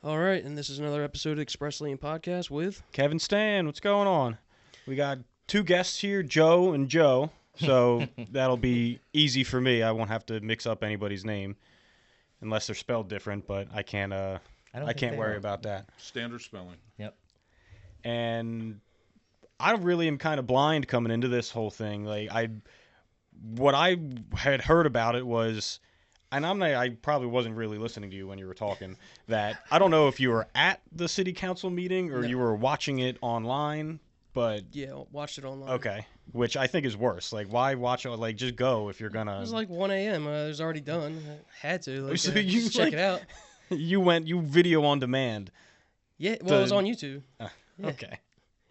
All right, and this is another episode of Express Lane Podcast with Kevin Stan, what's going on? We got two guests here, Joe and Joe, so that'll be easy for me. I won't have to mix up anybody's name unless they're spelled different, but I can't I can't worry about that. Standard spelling. Yep. And I really am kind of blind coming into this whole thing. What I had heard about it was, and I probably wasn't really listening to you when you were talking, that I don't know if you were at the city council meeting or No. you were watching it online, but yeah, watched it online. okay, which I think is worse. Like, why watch it? Like, just go if you're It gonna. was like 1 a.m. It was already done. I had to. Like, So you, just check like- it out. you video on demand. Yeah, well, it was on YouTube. Yeah. Okay.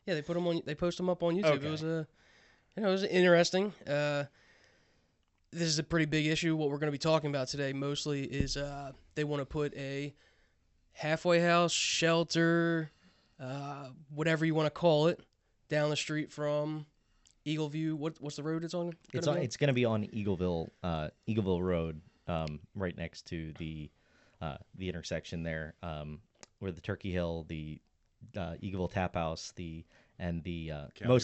Yeah, they put them on. They post them up on YouTube. Okay. It was it was interesting. This is a pretty big issue. What we're going to be talking about today mostly is they want to put a halfway house, shelter, whatever you want to call it, down the street from Eagle View. What's the road it's on? It's going to be on Eagleville Road, right next to the intersection there, where the Turkey Hill, the Eagleville Tap House, the County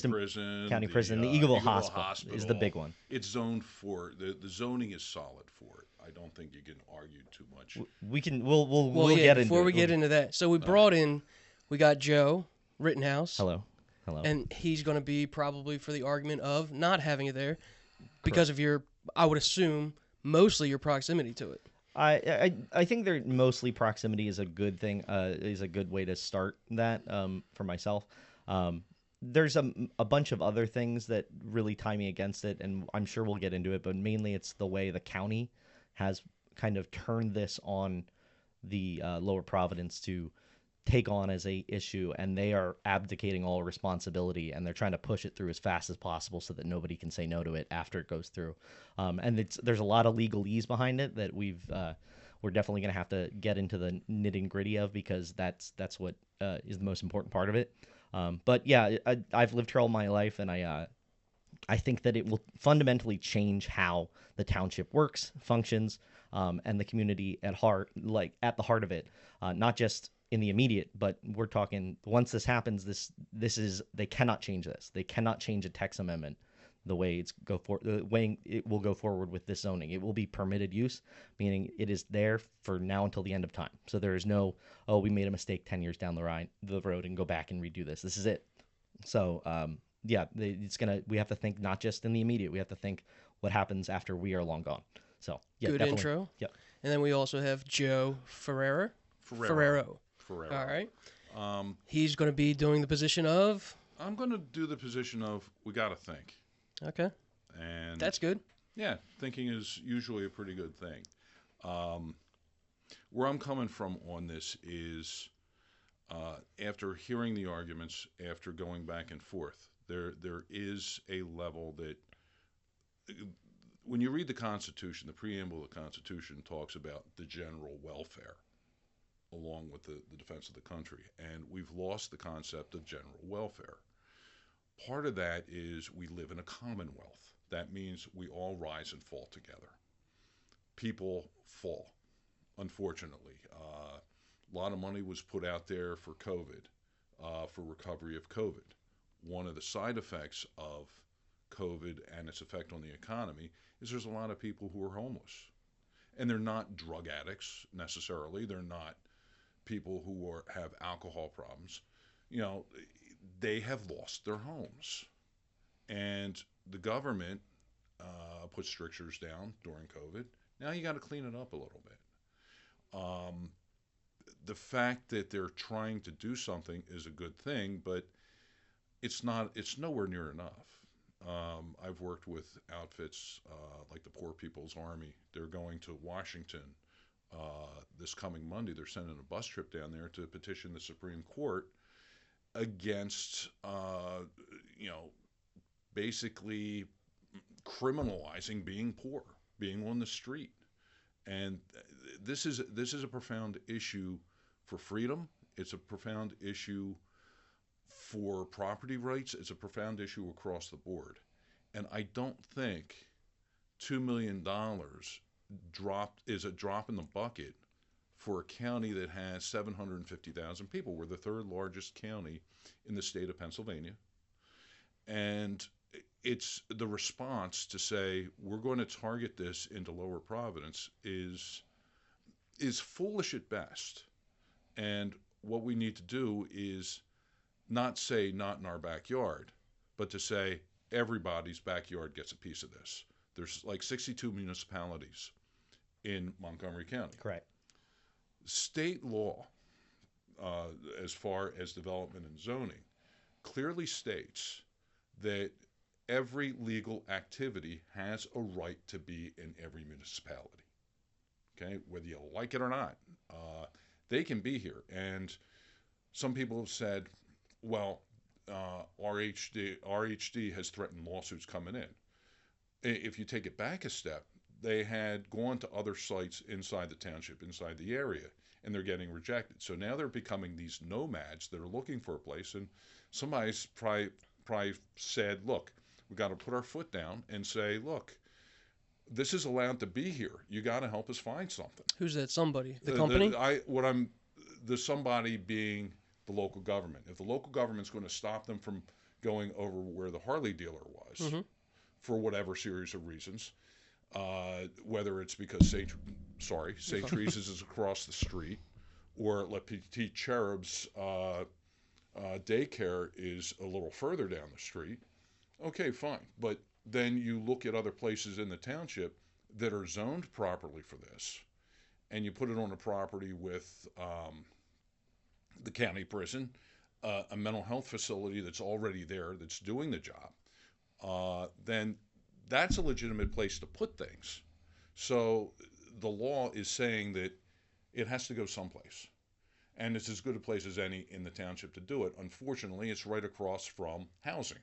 prison. County prison, the Eagleville Hospital is the big one. It's zoned for the zoning is solid for it. I don't think you can argue too much. We'll yeah, get into before we it. get into that. So we got Joe Rittenhouse. Hello. And he's going to be probably for the argument of not having it there because of your, I would assume, mostly your proximity to it. I think they're mostly proximity is a good thing. Is a good way to start that for myself. There's a bunch of other things that really tie me against it, and I'm sure we'll get into it. But mainly, it's the way the county has kind of turned this on the Lower Providence to take on as a issue, and they are abdicating all responsibility, and they're trying to push it through as fast as possible so that nobody can say no to it after it goes through. And there's a lot of legalese behind it that we're definitely going to have to get into the nitty gritty of, because that's what is the most important part of it. But yeah, I've lived here all my life, and I think that it will fundamentally change how the township works, functions, and the community at the heart of it, not just in the immediate, but we're talking once this happens, they cannot change this. They cannot change a text amendment the way the way it will go forward with this zoning. It will be permitted use, meaning it is there for now until the end of time. So there is no, we made a mistake 10 years down the road and go back and redo this. This is it. So yeah, we have to think not just in the immediate. We have to think what happens after we are long gone. So yeah, Good definitely. intro. Yep. And then we also have Joe Ferrero. All right. He's going to be doing the position of. I'm going to do the position of we got to think, Okay. and That's good. yeah, thinking is usually a pretty good thing. Where I'm coming from on this is after hearing the arguments, after going back and forth, there is a level that when you read the Constitution, the preamble of the Constitution talks about the general welfare along with the defense of the country, and we've lost the concept of general welfare. Part of that is we live in a commonwealth. That means we all rise and fall together. People fall, unfortunately. A lot of money was put out there for COVID, for recovery of COVID. One of the side effects of COVID and its effect on the economy is there's a lot of people who are homeless. And they're not drug addicts necessarily. They're not people who have alcohol problems. They have lost their homes. And the government put strictures down during COVID. Now you got to clean it up a little bit. The fact that they're trying to do something is a good thing, but it's nowhere near enough. I've worked with outfits like the Poor People's Army. They're going to Washington this coming Monday. They're sending a bus trip down there to petition the Supreme Court against, basically criminalizing being poor, being on the street. And this is a profound issue for freedom. It's a profound issue for property rights. It's a profound issue across the board. And I don't think $2 million is a drop in the bucket for a county that has 750,000 people. We're the third largest county in the state of Pennsylvania. And it's the response to say we're going to target this into Lower Providence is foolish at best. And what we need to do is not say not in our backyard, but to say everybody's backyard gets a piece of this. There's like 62 municipalities in Montgomery County. Correct. State law, as far as development and zoning, clearly states that every legal activity has a right to be in every municipality. Okay, whether you like it or not, they can be here. And some people have said, well, RHD has threatened lawsuits coming in. If you take it back a step, they had gone to other sites inside the township, inside the area, and they're getting rejected. So now they're becoming these nomads that are looking for a place, and somebody's probably said, look, we got to put our foot down and say, look, this is allowed to be here. You got to help us find something. Who's that somebody? The company? The somebody being the local government. If the local government's going to stop them from going over where the Harley dealer was, for whatever series of reasons, whether it's because St. Teresa's is across the street, or La Petite Cherub's daycare is a little further down the street, okay, fine. But then you look at other places in the township that are zoned properly for this, and you put it on a property with the county prison, a mental health facility that's already there, that's doing the job, then that's a legitimate place to put things. So the law is saying that it has to go someplace. And it's as good a place as any in the township to do it. Unfortunately, it's right across from housing.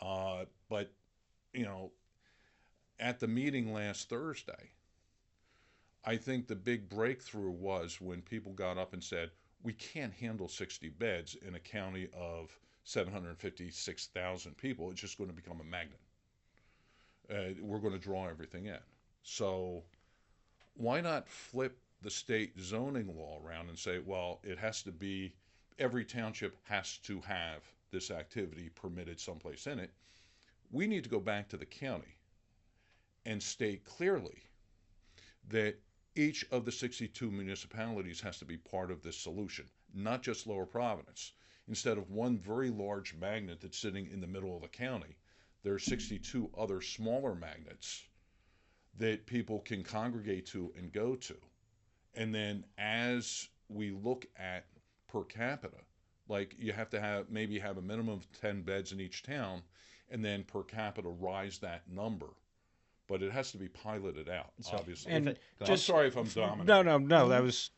But, at the meeting last Thursday, I think the big breakthrough was when people got up and said, we can't handle 60 beds in a county of 756,000 people. It's just going to become a magnet. We're going to draw everything in. So why not flip the state zoning law around and say, well, it has to be, every township has to have this activity permitted someplace in it. We need to go back to the county and state clearly that each of the 62 municipalities has to be part of this solution, not just Lower Providence. Instead of one very large magnet that's sitting in the middle of the county, there are 62 other smaller magnets that people can congregate to and go to. And then as we look at per capita, like you have to maybe have a minimum of 10 beds in each town, and then per capita rise that number. But it has to be piloted out, obviously. And I'm sorry if I'm dominating. No. That was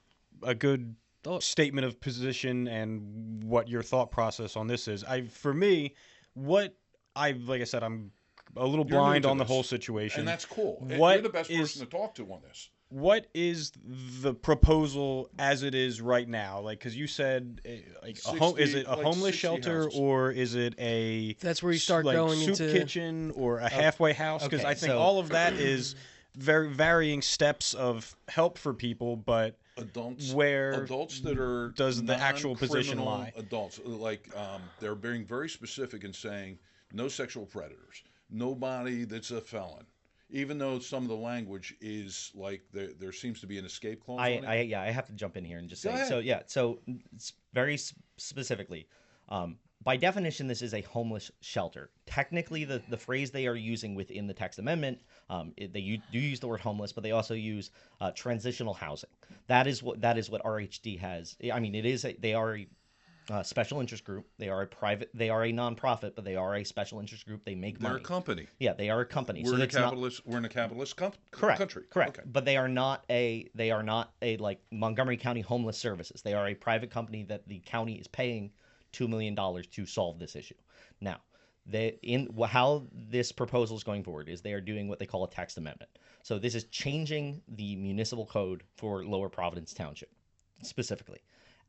a good statement of position and what your thought process on this is. For me, like I said, I'm a little blind on the whole situation. And that's cool. You're the best person to talk to on this. What is the proposal as it is right now? Like, because you said, is it a homeless shelter houses. Or is it a that's where you start going soup into kitchen or a halfway house? Because I think all of that is very varying steps of help for people, but adults that are does the actual position lie? Adults, like they're being very specific in saying no sexual predators, nobody that's a felon. Even though some of the language is like there seems to be an escape clause. I have to jump in here and just say so very specifically, by definition, this is a homeless shelter. Technically, the phrase they are using within the text amendment, they do use the word homeless, but they also use transitional housing. That is what RHD has. I mean, they are a special interest group. They are a nonprofit, but they are a special interest group. They make money. They're a company. Yeah, they are a company. We're in a capitalist country. Correct. Okay. But they are not a like Montgomery County Homeless Services. They are a private company that the county is paying $2 million to solve this issue. Now, how this proposal is going forward is they are doing what they call a text amendment. So this is changing the municipal code for Lower Providence Township specifically.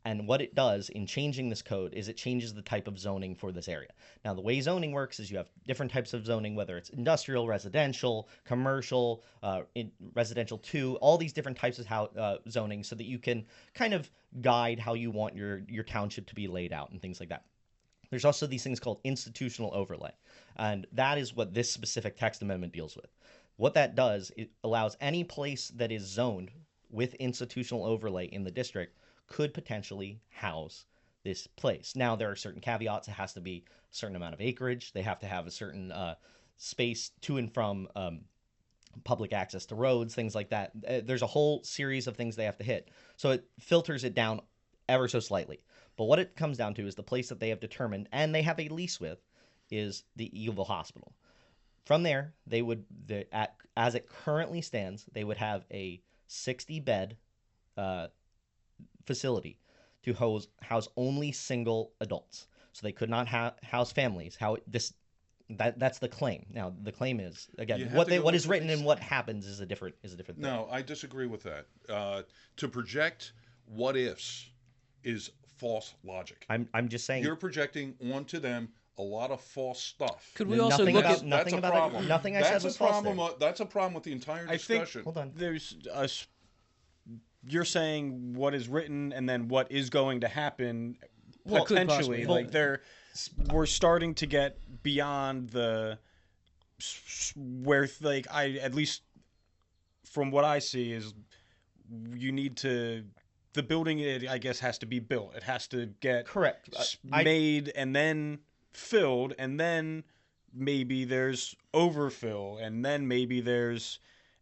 And what it does in changing this code is it changes the type of zoning for this area. Now, the way zoning works is you have different types of zoning, whether it's industrial, residential, commercial, residential 2, all these different types of zoning, so that you can kind of guide how you want your township to be laid out and things like that. There's also these things called institutional overlay, and that is what this specific text amendment deals with. What that does, it allows any place that is zoned with institutional overlay in the district could potentially house this place. Now, there are certain caveats. It has to be a certain amount of acreage. They have to have a certain space to and from public access to roads, things like that. There's a whole series of things they have to hit. So it filters it down ever so slightly. But what it comes down to is the place that they have determined, and they have a lease with, is the Eagleville Hospital. From there, they would, as it currently stands, they would have a 60-bed facility to house only single adults. So they could not house families. That's the claim. Now, the claim is, again, what is written and what happens is a different thing. No, I disagree with that. To project what ifs is false logic. I'm just saying, You're projecting onto them a lot of false stuff. Could we also look at That's a problem. Nothing I said was false there. That's a problem with the entire discussion. Hold on. You're saying what is written and then what is going to happen Well, could potentially. possibly. Like we're starting to get beyond where like at least from what I see is you need to. The building, I guess, has to be built. It has to get correct made and then filled, and then maybe there's overfill, and then maybe there's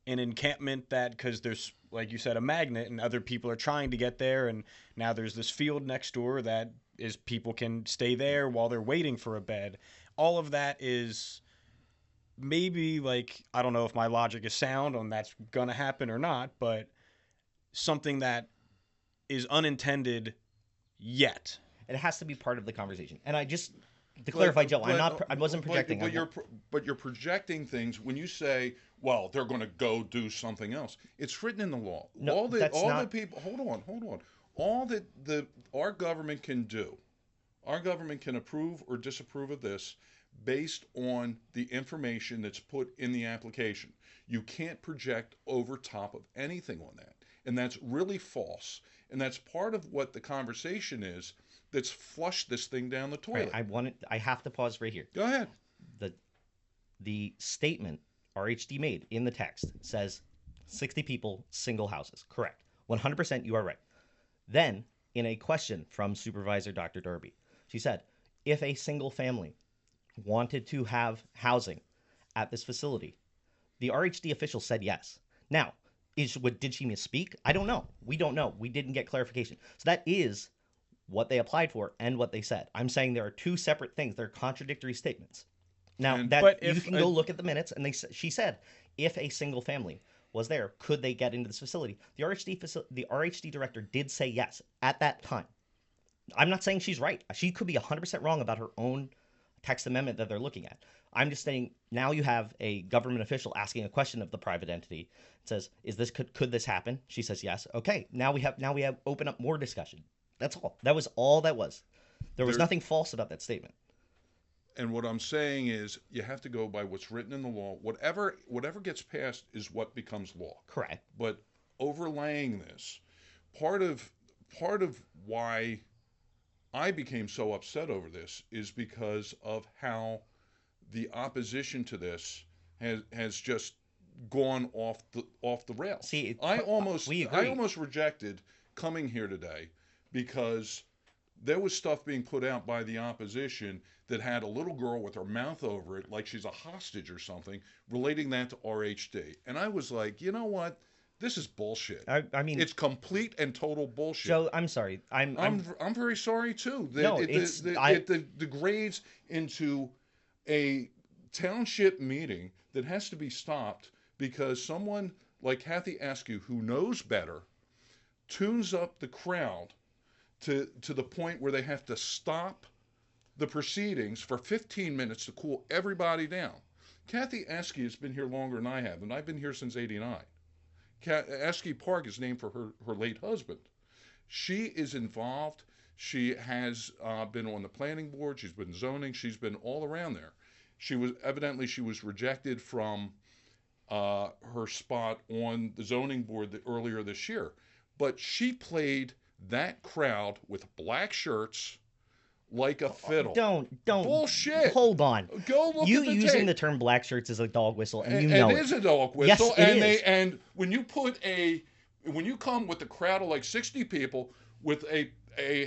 an encampment because there's, like you said, a magnet, and other people are trying to get there, and now there's this field next door that is people can stay there while they're waiting for a bed. All of that is maybe, like, I don't know if my logic is sound on that's gonna happen or not, but something that is unintended yet. It has to be part of the conversation. And to clarify, Joe, I wasn't projecting. But you're projecting things when you say, well, they're going to go do something else. It's written in the law. No, The people. Hold on. All that our government can do, our government can approve or disapprove of this based on the information that's put in the application. You can't project over top of anything on that, and that's really false. And that's part of what the conversation is that's flushed this thing down the toilet. Right, I have to pause right here. Go ahead. The statement RHD made in the text says 60 people, single houses. Correct. 100% you are right. Then, in a question from Supervisor Dr. Darby, she said, if a single family wanted to have housing at this facility, the RHD official said yes. Now, did she misspeak? I don't know. We don't know. We didn't get clarification. So that is what they applied for and what they said. I'm saying there are two separate things. They're contradictory statements. Now, you can go look at the minutes, and she said, if a single family was there, could they get into this facility? The RHD director did say yes at that time. I'm not saying she's right. She could be 100% wrong about her own text amendment that they're looking at. I'm just saying now you have a government official asking a question of the private entity. It says, could this happen? She says yes. Okay, now we have open up more discussion. That's all. That was all that was. There was nothing false about that statement. And what I'm saying is you have to go by what's written in the law. Whatever gets passed is what becomes law. Correct. But overlaying this, part of why I became so upset over this is because of how the opposition to this has just gone off the rails. See, I almost rejected coming here today because there was stuff being put out by the opposition that had a little girl with her mouth over it like she's a hostage or something, relating that to RHD. And I was like, you know what? This is bullshit. I mean, it's complete and total bullshit. Joe, I'm sorry. I'm very sorry too. It degrades into a township meeting that has to be stopped because someone like Kathy Askew, who knows better, tunes up the crowd to the point where they have to stop the proceedings for 15 minutes to cool everybody down. Kathy Askew has been here longer than I have, and I've been here since '89. Askew Park is named for her late husband. She is involved. She has been on the planning board. She's been zoning. She's been all around there. She was rejected from her spot on the zoning board earlier this year. But she played that crowd with black shirts like a fiddle. Don't Bullshit. Hold on. Go look You at the using tape. the term black shirts is a dog whistle, and you know It is a dog whistle. Yes, it and is. and when you come with a crowd of like 60 people with a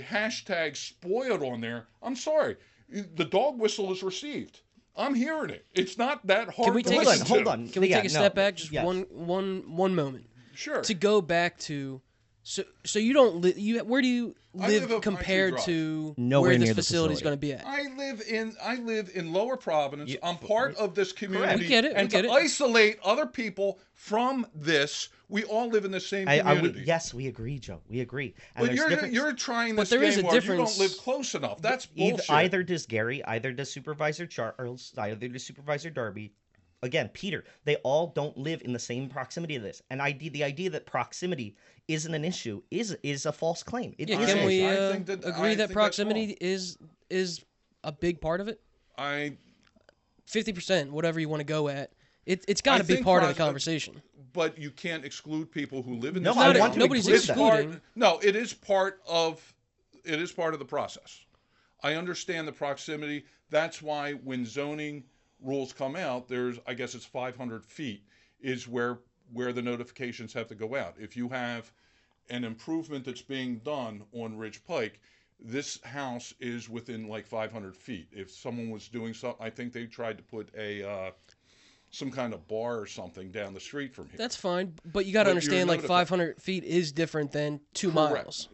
hashtag spoiled on there, I'm sorry, the dog whistle is received. I'm hearing it. It's not that hard. Can we to take listen hold to. on. Can we Yeah, take a no. step back, just Yes. one moment, Sure. to go back to so you don't where do you I live live up compared Country to Nowhere where this near the facility is facility. going to be at? I live in Lower Providence. I'm part of this community. We get it, we And get to it. isolate other people from this, we all live in the same community. Yes, we agree, Joe. We agree. And But there's difference. you're trying But this there is game a where you difference. don't live close enough. That's bullshit. Either does Gary, either does Supervisor Charles, either does Supervisor Darby. Again, Peter, they all don't live in the same proximity to this. And the idea that proximity isn't an issue is a false claim. It Yeah, is can an we issue. I think that- I agree think that that's proximity is a big part of it? I 50%, whatever you want to go at. It's got I to be think part of the pros- conversation. but you can't exclude people who live in No, this I town. want to Nobody's include that. excluding. No, it is part of the process. I understand the proximity. That's why when zoning rules come out, I guess it's 500 feet is where the notifications have to go out. If you have an improvement that's being done on Ridge Pike, this house is within like 500 feet. If someone was doing something, I think they tried to put some kind of bar or something down the street from here. That's fine, but you got to But you're understand, like notified. 500 feet is different than 2 Correct. miles.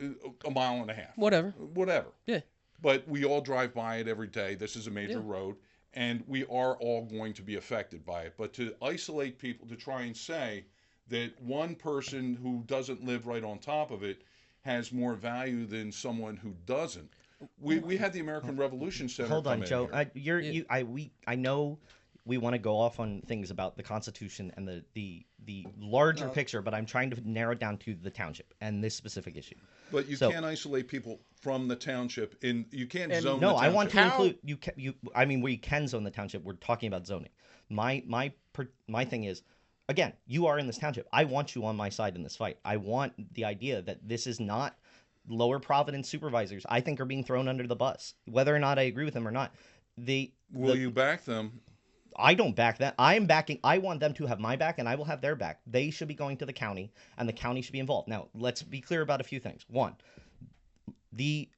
A mile and a half. Whatever. Whatever. Yeah. But we all drive by it every day. This is a major Yeah. road, and we are all going to be affected by it. But to isolate people, to try and say that one person who doesn't live right on top of it has more value than someone who doesn't. We had the American Revolution Center. Hold on, come in Joe. here. I know we want to go off on things about the Constitution and the larger picture, but I'm trying to narrow it down to the township and this specific issue. But you So- can't isolate people from the township. You can't And zone No, the I want to township. include I mean, we can zone the township. We're talking about zoning. My thing is, again, you are in this township. I want you on my side in this fight. I want the idea that this is not Lower Providence supervisors. I think are being thrown under the bus, whether or not I agree with them or not. Will you back them? I don't back that. I want them to have my back, and I will have their back. They should be going to the county, and the county should be involved. Now, let's be clear about a few things. One, the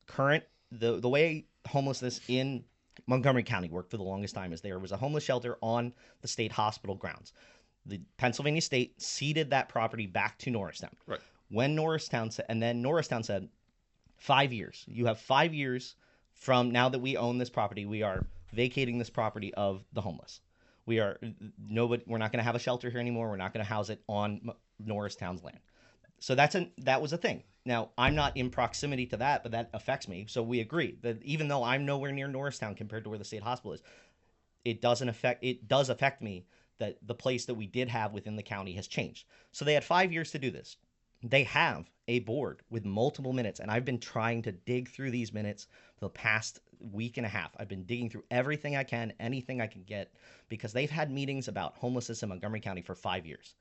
way homelessness in Montgomery County worked for the longest time is there was a homeless shelter on the state hospital grounds. The Pennsylvania state ceded that property back to Norristown. Right. When Norristown said 5 years. You have 5 years from now that we own this property. We are vacating this property of the homeless. We're not going to have a shelter here anymore. We're not going to house it on Norristown's land. So that was a thing. Now, I'm not in proximity to that, but that affects me. So we agree that even though I'm nowhere near Norristown compared to where the state hospital is, it does affect me that the place that we did have within the county has changed. So they had 5 years to do this. They have a board with multiple minutes, and I've been trying to dig through these minutes for the past week and a half. I've been digging through everything I can, anything I can get, because they've had meetings about homelessness in Montgomery County for 5 years.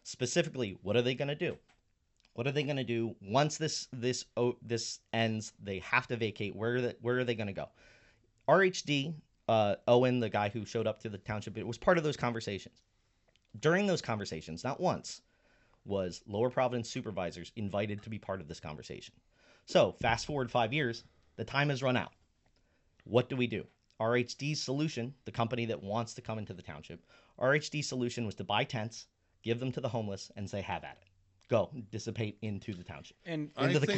Specifically, what are they going to do? What are they going to do once this ends? They have to vacate. Where are they going to go? RHD, Owen, the guy who showed up to the township, it was part of those conversations. During those conversations, not once, was Lower Providence supervisors invited to be part of this conversation. So fast forward 5 years, the time has run out. What do? RHD's solution, the company that wants to come into the township, RHD's solution was to buy tents, give them to the homeless, and say, have at it. Go, dissipate into the township. And Into the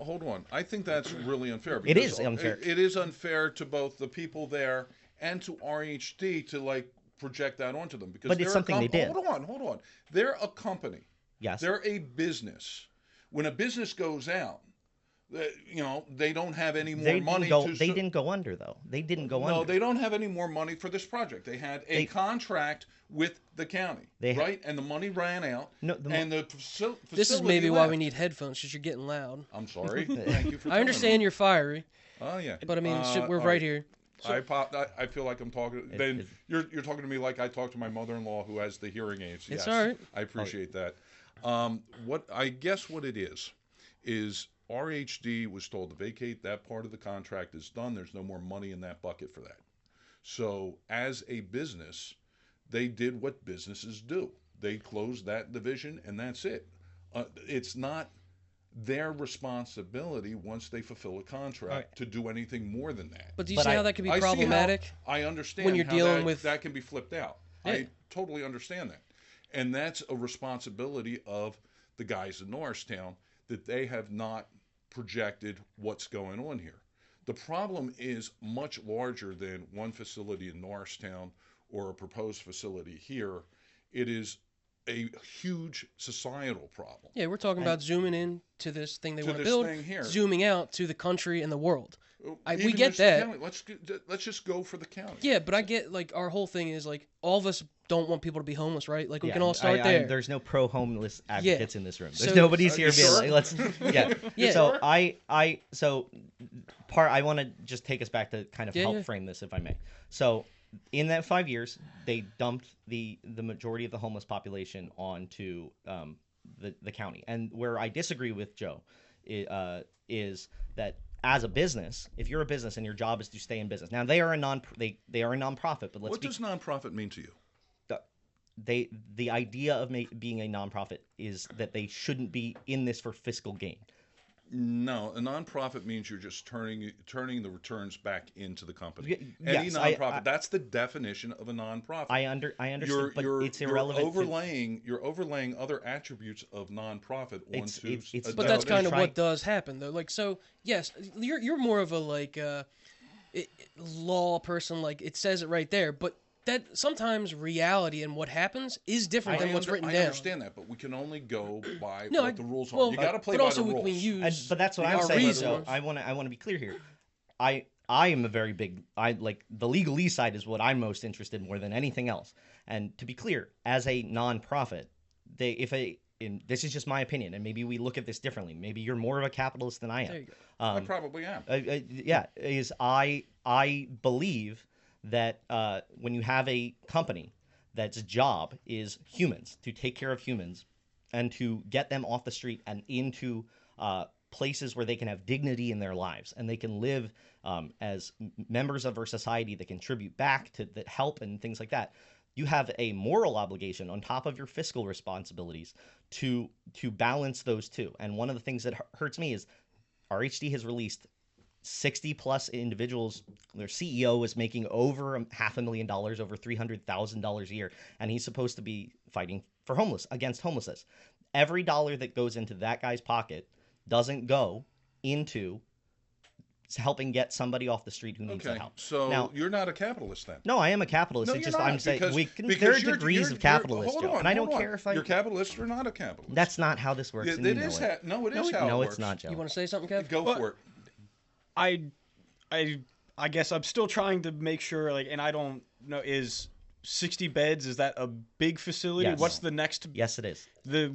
Hold on. I think that's really unfair. It because is unfair. It is unfair to both the people there and to RHD to project that onto them because But it's they're something they did. Hold on. They're a company. Yes. They're a business. When a business goes out, They don't have any more They money didn't go. to. They didn't go under though. They didn't go No, under. they don't have any more money for this project. They had a contract with the county, right? And the money ran out. No, and the facility This is maybe why left. we need headphones, because you're getting loud. I'm sorry. Thank you for. I understand you're fiery, Oh yeah. but I mean, we're all right here. I feel like I'm talking. Then you're talking to me like I talk to my mother-in-law who has the hearing aids. It's Yes, all right. I appreciate that. What I guess what it is RHD was told to vacate. That part of the contract is done. There's no more money in that bucket for that. So as a business, they did what businesses do. They closed that division, and that's it. It's not their responsibility once they fulfill a contract to do anything more than that. But do you see how that could be problematic? I understand when you're how dealing with that can be flipped out. Yeah. I totally understand that. And that's a responsibility of the guys in Norristown that they have not projected what's going on here. The problem is much larger than one facility in Norristown or a proposed facility here. It is a huge societal problem. Yeah, we're talking about zooming in to this thing they want to this build, thing here. zooming out to the country and the world. We Even get just the that. county. Let's just go for the county. Yeah, but I get, like, our whole thing is, like, all of us don't want people to be homeless, right? Like, we can all start there. There's no pro-homeless advocates in this room. There's So- nobody's here being sure? like, let's. Yeah. Yeah. So I want to just take us back to kind of help yeah. frame this, if I may. So, in that 5 years, they dumped the majority of the homeless population onto the county. And where I disagree with Joe is that as a business, if you're a business and your job is to stay in business, now they are a nonprofit, but What does nonprofit mean to you? the idea of being a nonprofit is that they shouldn't be in this for fiscal gain. No, a nonprofit means you're just turning the returns back into the company. Yes, Any nonprofit, that's the definition of a nonprofit. I understand, but it's irrelevant. You're overlaying other attributes of nonprofit onto. But that's kind of what does happen, though. Like, so yes, you're more of a law person. Like, it says it right there, but that sometimes reality and what happens is different than what's written down. I understand that, but we can only go by what the rules are. Well, you got to play but by also the rules. we can use. But that's what I'm our saying. reasons. So I want to be clear here. I am a very big. I like the legalese side is what I'm most interested in more than anything else. And to be clear, as a nonprofit, this is just my opinion, and maybe we look at this differently. Maybe you're more of a capitalist than I am. There you go. I probably am. I believe that when you have a company that's job is humans, to take care of humans and to get them off the street and into places where they can have dignity in their lives and they can live as members of our society that contribute back to that help and things like that, you have a moral obligation on top of your fiscal responsibilities to balance those two. And one of the things that hurts me is RHD has released 60 plus individuals. Their CEO is making over $500,000, over $300,000 a year, and he's supposed to be fighting for against homelessness. Every dollar that goes into that guy's pocket doesn't go into helping get somebody off the street who needs the help. So now, you're not a capitalist then? No, I am a capitalist. No, it's you're just not, I'm saying because there are you're- degrees you're- of capitalist, hold Joe, on, and I don't hold on. care if You're capitalist or not a capitalist. That's not how this works. And It you is. know it. No, it is how it No, works. it's not, Joe. You want to say something, Kev? Go for it. I guess I'm still trying to make sure, like, and I don't know, is 60 beds, is that a big facility? Yes. What's the next? Yes, it is.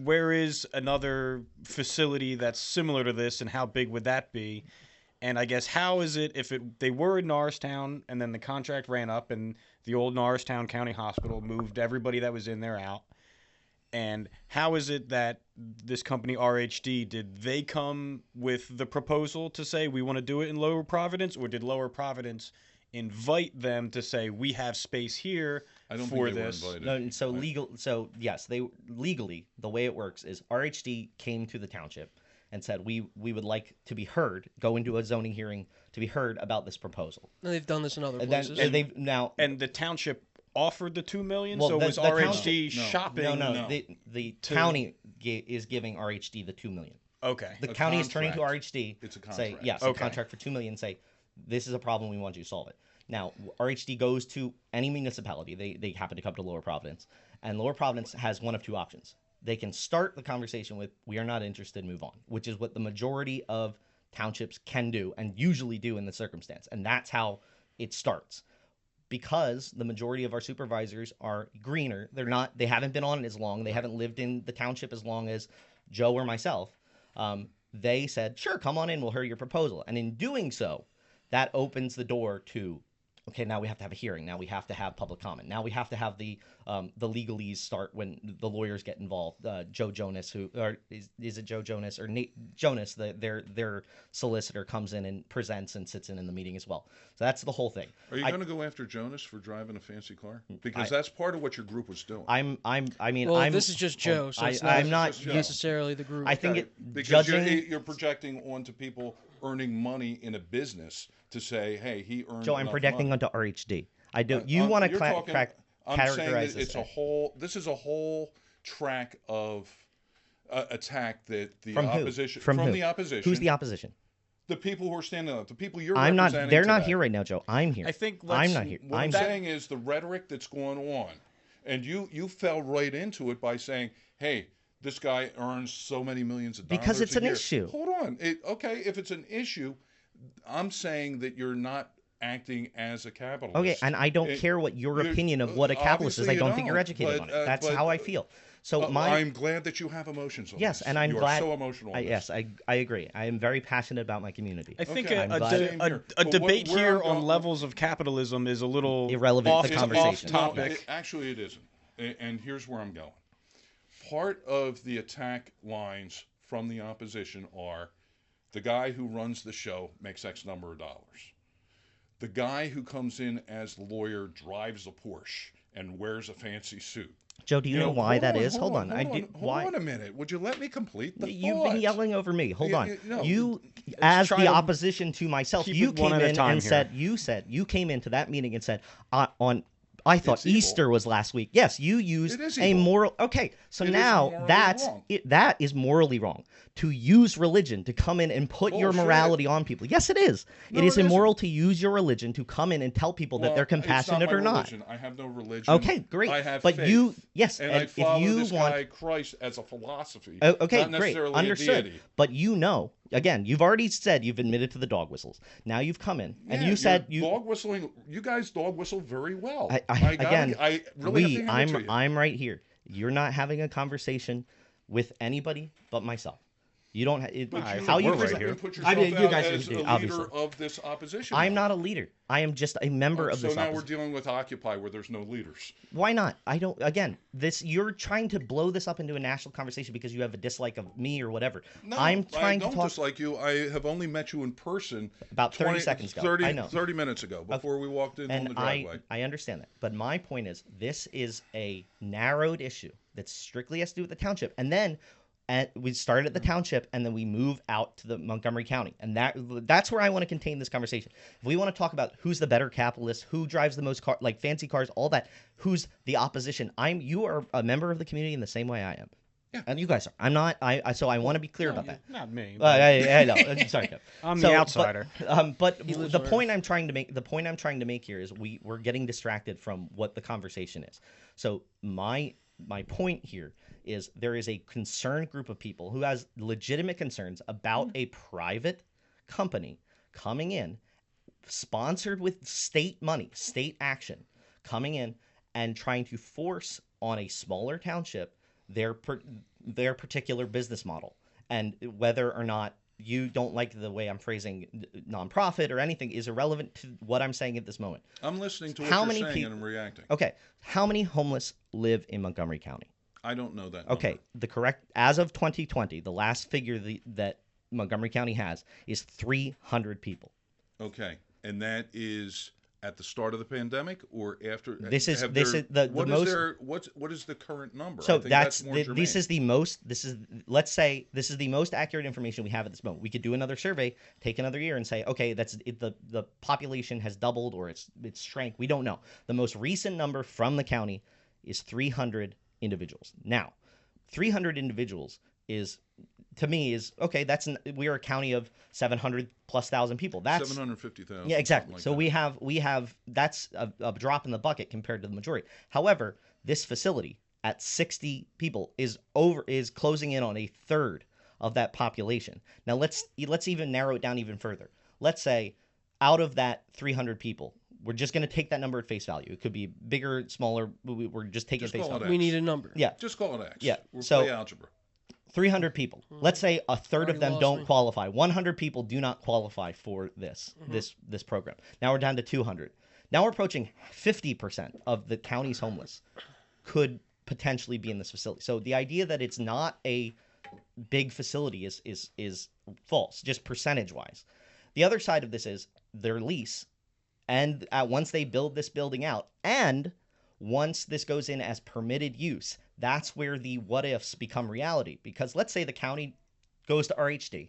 Where is another facility that's similar to this, and how big would that be? And I guess how is it if they were in Norristown and then the contract ran up and the old Norristown County Hospital moved everybody that was in there out? And how is it that this company RHD, did they come with the proposal to say we want to do it in Lower Providence, or did Lower Providence invite them to say we have space here I don't for think they this? were invited. No, and so yes, legally the way it works is RHD came to the township and said we would like to be heard, go into a zoning hearing to be heard about this proposal. And they've done this in other And places. And the township offered the $2 million, Well, so the was township- RHD shopping? No. The county is giving RHD the $2 million. Okay. The A county is turning to contract. RHD. It's a Say contract. yes, Okay. a contract for $2 million. Say this is a problem, we want you to solve it. Now RHD goes to any municipality. They happen to come to Lower Providence, and Lower Providence has one of two options. They can start the conversation with "We are not interested, move on," which is what the majority of townships can do and usually do in the circumstance. And that's how it starts. Because the majority of our supervisors are greener, they haven't been on it as long, they haven't lived in the township as long as Joe or myself. They said, sure, come on in, we'll hear your proposal. And in doing so, that opens the door to, okay, now we have to have a hearing. Now we have to have public comment. Now we have to have the legalese start when the lawyers get involved. Joe Jonas, is it Joe Jonas or Nate Jonas? Their solicitor comes in and presents and sits in the meeting as well. So that's the whole thing. Are you going to go after Jonas for driving a fancy car? Because that's part of what your group was doing. This is just Joe, so I'm not necessarily the group. I think because you're projecting onto people earning money in a business to say, hey, he earned. Joe, I'm projecting money. onto RHD. I don't. You want to categorize it's a whole. This is a whole track of attack that the opposition from the opposition. Who's the opposition? The people who are standing up. The people you're. I'm not. Representing They're today. not here right now, Joe. I'm here. I think I'm not here. What I'm saying is the rhetoric that's going on, and you fell right into it by saying, hey. This guy earns so many millions of dollars because it's a an year. issue. Hold on. Okay, if it's an issue, I'm saying that you're not acting as a capitalist. Okay, and I don't care what your opinion of what a capitalist is. I don't think you're educated on it. That's how I feel. So I'm glad that you have emotions on yes, this. and I'm you glad. Are so emotional. On yes, I agree. I am very passionate about my community. I think Okay. a debate here on levels of capitalism is a little irrelevant off, to the conversation. Off topic. No, actually, it isn't. And here's where I'm going. Part of the attack lines from the opposition are the guy who runs the show makes X number of dollars. The guy who comes in as the lawyer drives a Porsche and wears a fancy suit. Joe, do you know why that is? Hold on. Hold on a minute. Would you let me complete the You've thought? been yelling over me. Hold on. No. You, as try the to opposition to myself, you it one came at a in time and here. you came into that meeting and said, I thought It's evil. Easter was last week. Yes, you used It is a evil. moral. Okay, so It is now morally wrong. that is morally wrong. To use religion to come in and put your Bullshit. morality on people. Yes, it is. No, it is it isn't. immoral to use your religion to come in and tell people that they're compassionate it's not or my not. religion. I have no religion. Okay, great. I have But faith. you- yes, and and I if follow you this want- guy Christ as a philosophy. Okay, not great. necessarily Understood. A deity. But again, you've already said you've admitted to the dog whistles. Now you've come in and Yeah, you said you're dog whistling. You guys dog whistle very well. I really have to hand it to you. I'm right here. You're not having a conversation with anybody but myself. You don't. How you we're right present? here. Put yourself you out guys as do, a leader obviously. of this opposition. I'm not a leader. I am just a member of So this now we're opposition. dealing with Occupy, where there's no leaders. Why not? I don't. Again, you're trying to blow this up into a national conversation because you have a dislike of me or whatever. No, I'm trying I don't to talk dislike you. I have only met you in person about 30 seconds ago. 30, I know. 30 minutes ago, before we walked in on the And driveway. I understand that. But my point is, this is a narrowed issue that strictly has to do with the township. And then we start at the township, and then we move out to the Montgomery County. And that's where I want to contain this conversation. If we want to talk about who's the better capitalist, who drives the most fancy cars, all that, who's the opposition, you are a member of the community in the same way I am. Yeah. And you guys are. I'm not. So I want to be clear about that. Not me. I know. Sorry, Kev. I'm the outsider. But the point I'm trying to make here is we're getting distracted from what the conversation is. So my point here is there is a concerned group of people who has legitimate concerns about a private company coming in, sponsored with state money, state action, coming in and trying to force on a smaller township their particular business model. And whether or not you don't like the way I'm phrasing nonprofit or anything is irrelevant to what I'm saying at this moment. I'm listening to what How you're many saying people- and I'm reacting. Okay, how many homeless live in Montgomery County? I don't know that. Okay, number. the correct as of 2020, the last figure that Montgomery County has is 300 people. Okay, and that is at the start of the pandemic or after? What is the current number? So I think that's more this germane. is the most. Let's say this is the most accurate information we have at this moment. We could do another survey, take another year, and say, okay, the population has doubled or it's shrank. We don't know. The most recent number from the county is 300 individuals. Now, 300 individuals is okay. We're a county of 700,000+ people. That's 750,000. yeah, exactly. Like so that. we have that's a drop in the bucket compared to the majority. However, this facility at 60 people is closing in on a third of that population. Now let's even narrow it down even further. Let's say out of that 300 people, we're just going to take that number at face value. It could be bigger, smaller. We're just taking Just face call it value. We need a number. Yeah, Just call it X. Yeah, We'll so- play algebra. 300 people. Let's say a third of Already them lost don't me. qualify. 100 people do not qualify for this program. Now we're down to 200. Now we're approaching 50% of the county's homeless could potentially be in this facility. So the idea that it's not a big facility is false, just percentage wise. The other side of this is their lease, and once they build this building out, and once this goes in as permitted use, that's where the what ifs become reality. Because let's say the county goes to RHD,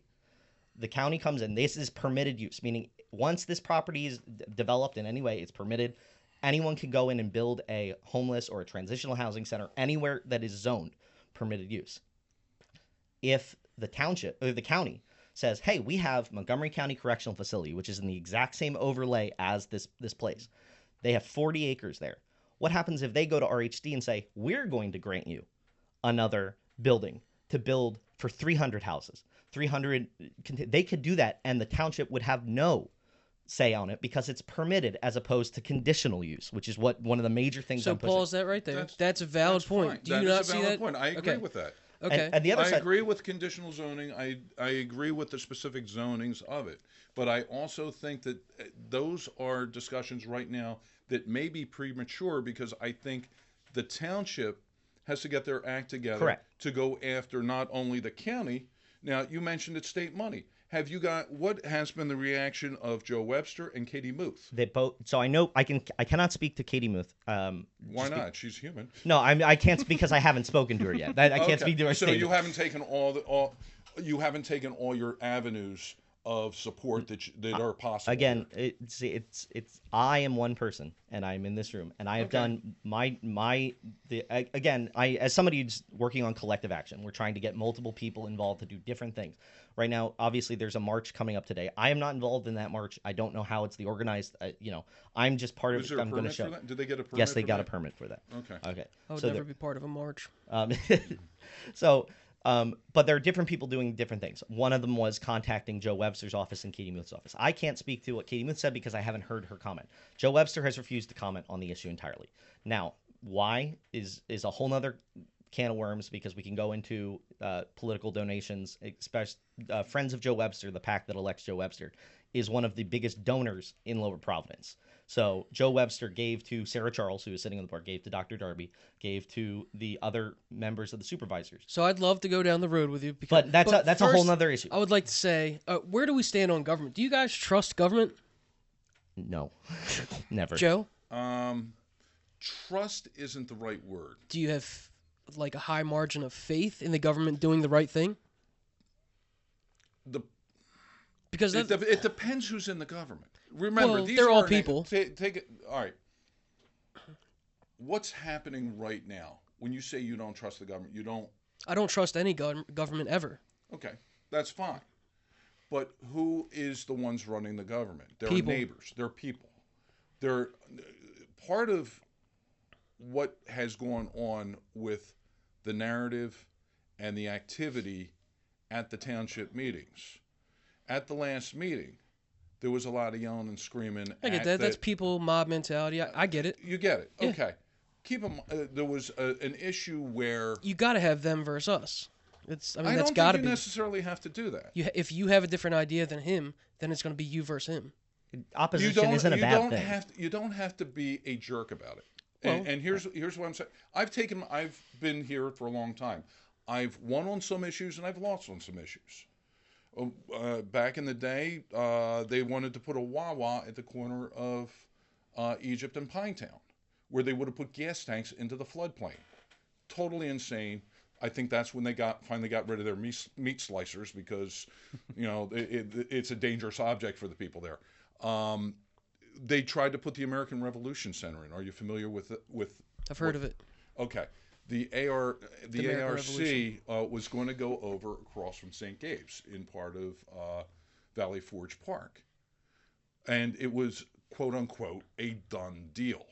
the county comes in, this is permitted use, meaning once this property is developed in any way, it's permitted. Anyone can go in and build a homeless or a transitional housing center anywhere that is zoned permitted use. If the township or the county says, hey, we have Montgomery County Correctional Facility, which is in the exact same overlay as this place. They have 40 acres there. What happens if they go to RHD and say, we're going to grant you another building to build for 300 houses? 300, they could do that, and the township would have no say on it because it's permitted as opposed to conditional use, which is what one of the major things So I'm pushing. pause that right there. That's a valid point. Fine. Do you That not is a see valid that? point. I agree Okay. with that. Okay. And the other I side, agree with conditional zoning. I agree with the specific zonings of it. But I also think that those are discussions right now that may be premature because I think the township has to get their act together Correct. to go after not only the county. Now, you mentioned it's state money. Have you got what has been the reaction of Joe Webster and Katie Muth? they both. So I know I cannot speak to Katie Muth. Why not? She's human. No, I can't speak because I haven't spoken to her yet. I can't speak to her. So statement. you haven't taken you haven't taken all your avenues of support that are possible. Again, it's I am one person and I'm in this room and I have done again, as somebody who's working on collective action, we're trying to get multiple people involved to do different things. Right now, obviously there's a march coming up today. I am not involved in that march. I don't know how it's the organized, I'm just part Was of there it. a I'm going to permit show. for that? Did they get a permit? Yes, they for got a that? permit for that. Okay. Okay. I would So never there- be part of a march. But there are different people doing different things. One of them was contacting Joe Webster's office and Katie Muth's office. I can't speak to what Katie Muth said because I haven't heard her comment. Joe Webster has refused to comment on the issue entirely. Now, why is a whole nother can of worms because we can go into political donations, especially Friends of Joe Webster, the PAC that elects Joe Webster, is one of the biggest donors in Lower Providence. So Joe Webster gave to Sarah Charles, who was sitting on the board, gave to Dr. Darby, gave to the other members of the supervisors. So I'd love to go down the road with you. Because, But that's a whole first, nother issue. I would like to say, where do we stand on government? Do you guys trust government, No, never. Joe? Trust isn't the right word. Do you have like a high margin of faith in the government doing the right thing? Because It depends who's in the government. Remember, Well, these they're all are people. Take it. All right. What's happening right now? When you say you don't trust the government, you don't. I don't trust any government ever. Okay, that's fine. But who is the ones running the government? They're People. neighbors. They're people. They're part of what has gone on with the narrative and the activity at the township meetings. At the last meeting, there was a lot of yelling and screaming. I get that. That's people mob mentality. I get it. You get it. Yeah. Okay. There was an issue where You got to have them versus us. It's. I mean, I that's don't got to think you be. necessarily have to do that. If you have a different idea than him, then it's going to be you versus him. Opposition isn't a bad thing. You don't have to be a jerk about it. Well, And here's what I'm saying. I've been here for a long time. I've won on some issues and I've lost on some issues. Back in the day, they wanted to put a Wawa at the corner of Egypt and Pinetown, where they would have put gas tanks into the floodplain. Totally insane. I think that's when they finally got rid of their meat slicers because, it's a dangerous object for the people there. They tried to put the American Revolution Center in. Are you familiar with it? I've heard of it. Okay. The ARC American was going to go over across from St. Gabe's in part of Valley Forge Park. And it was, quote unquote, a done deal.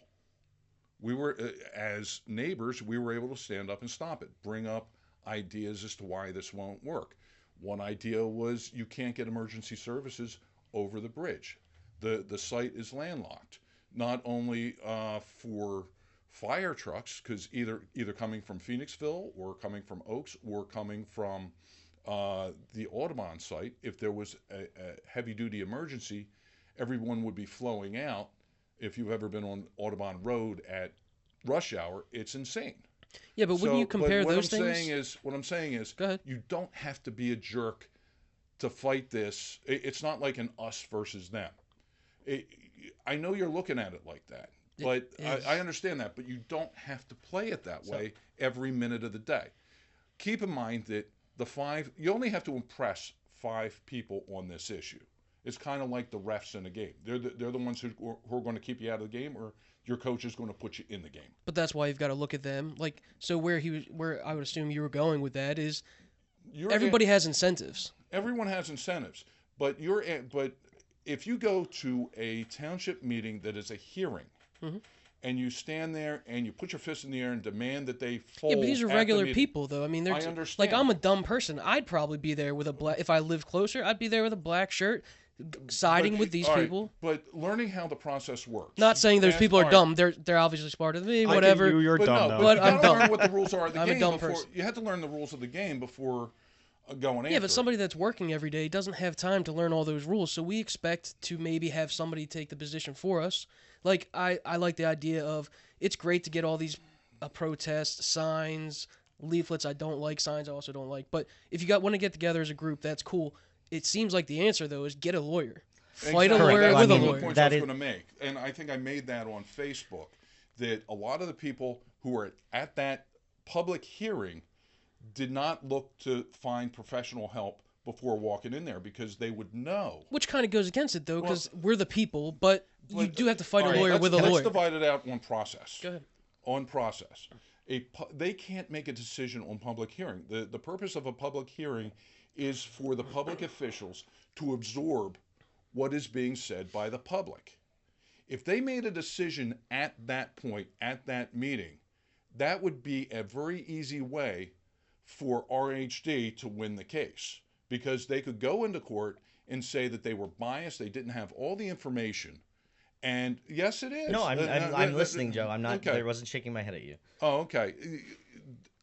We were, as neighbors, we were able to stand up and stop it, bring up ideas as to why this won't work. One idea was you can't get emergency services over the bridge. The site is landlocked, not only for fire trucks, because either coming from Phoenixville or coming from Oaks or coming from the Audubon site. If there was a heavy duty emergency, everyone would be flowing out. If you've ever been on Audubon Road at rush hour, it's insane. Yeah, but wouldn't you compare those things? What I'm saying is, Go ahead. you don't have to be a jerk to fight this. It's not like an us versus them. I know you're looking at it like that, but I understand that. But you don't have to play it that way every minute of the day. Keep in mind that you only have to impress 5 people on this issue. It's kind of like the refs in a game. They're the ones who are going to keep you out of the game, or your coach is going to put you in the game. But that's why you've got to look at them. Like, so where I would assume you were going with that is everybody has incentives. Everyone has incentives, but if you go to a township meeting that is a hearing, and you stand there and you put your fist in the air and demand that they fold. Yeah, but these are regular people, though. I mean, I understand. Like, I'm a dumb person. I'd probably be there with if I lived closer, I'd be there with a black shirt, siding with these people. But learning how the process works. Not saying those people are dumb. They're obviously smarter than me. Whatever. You're dumb. No, though. But you I'm have to dumb. learn what the rules are of the I'm a game dumb before. person. You have to learn the rules of the game before going after. Yeah, but somebody that's working every day doesn't have time to learn all those rules. So we expect to maybe have somebody take the position for us. Like, I like the idea of, it's great to get all these protests, signs, leaflets. I don't like signs. I also don't like. But if you want to get together as a group, that's cool. It seems like the answer, though, is get a lawyer. Fight a lawyer That's with a one of the lawyer. points I was going to make, and I think I made that on Facebook, that a lot of the people who were at that public hearing did not look to find professional help before walking in there, because they would know. Which kind of goes against it, though, because we're the people, but you do have to fight a All right, lawyer with a let's lawyer. divide it out on process. Go ahead. On process. They can't make a decision on public hearing. The purpose of a public hearing is for the public officials to absorb what is being said by the public. If they made a decision at that point, at that meeting, that would be a very easy way for RHD to win the case, because they could go into court and say that they were biased, they didn't have all the information. And yes, it is. No, I'm listening, Joe. I'm not. Okay. I wasn't shaking my head at you. Oh, okay.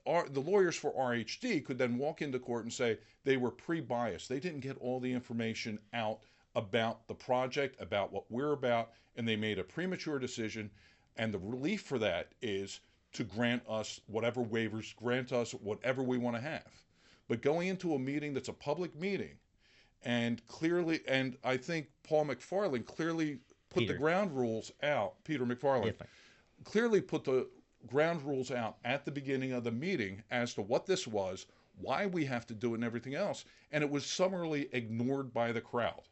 The lawyers for RHD could then walk into court and say they were pre-biased. They didn't get all the information out about the project, about what we're about, and they made a premature decision. And the relief for that is to grant us whatever waivers, grant us whatever we want to have. But going into a meeting that's a public meeting, and I think Paul McFarland clearly put the ground rules out. Peter McFarland clearly put the ground rules out at the beginning of the meeting as to what this was, why we have to do it, and everything else. And it was summarily ignored by the crowd.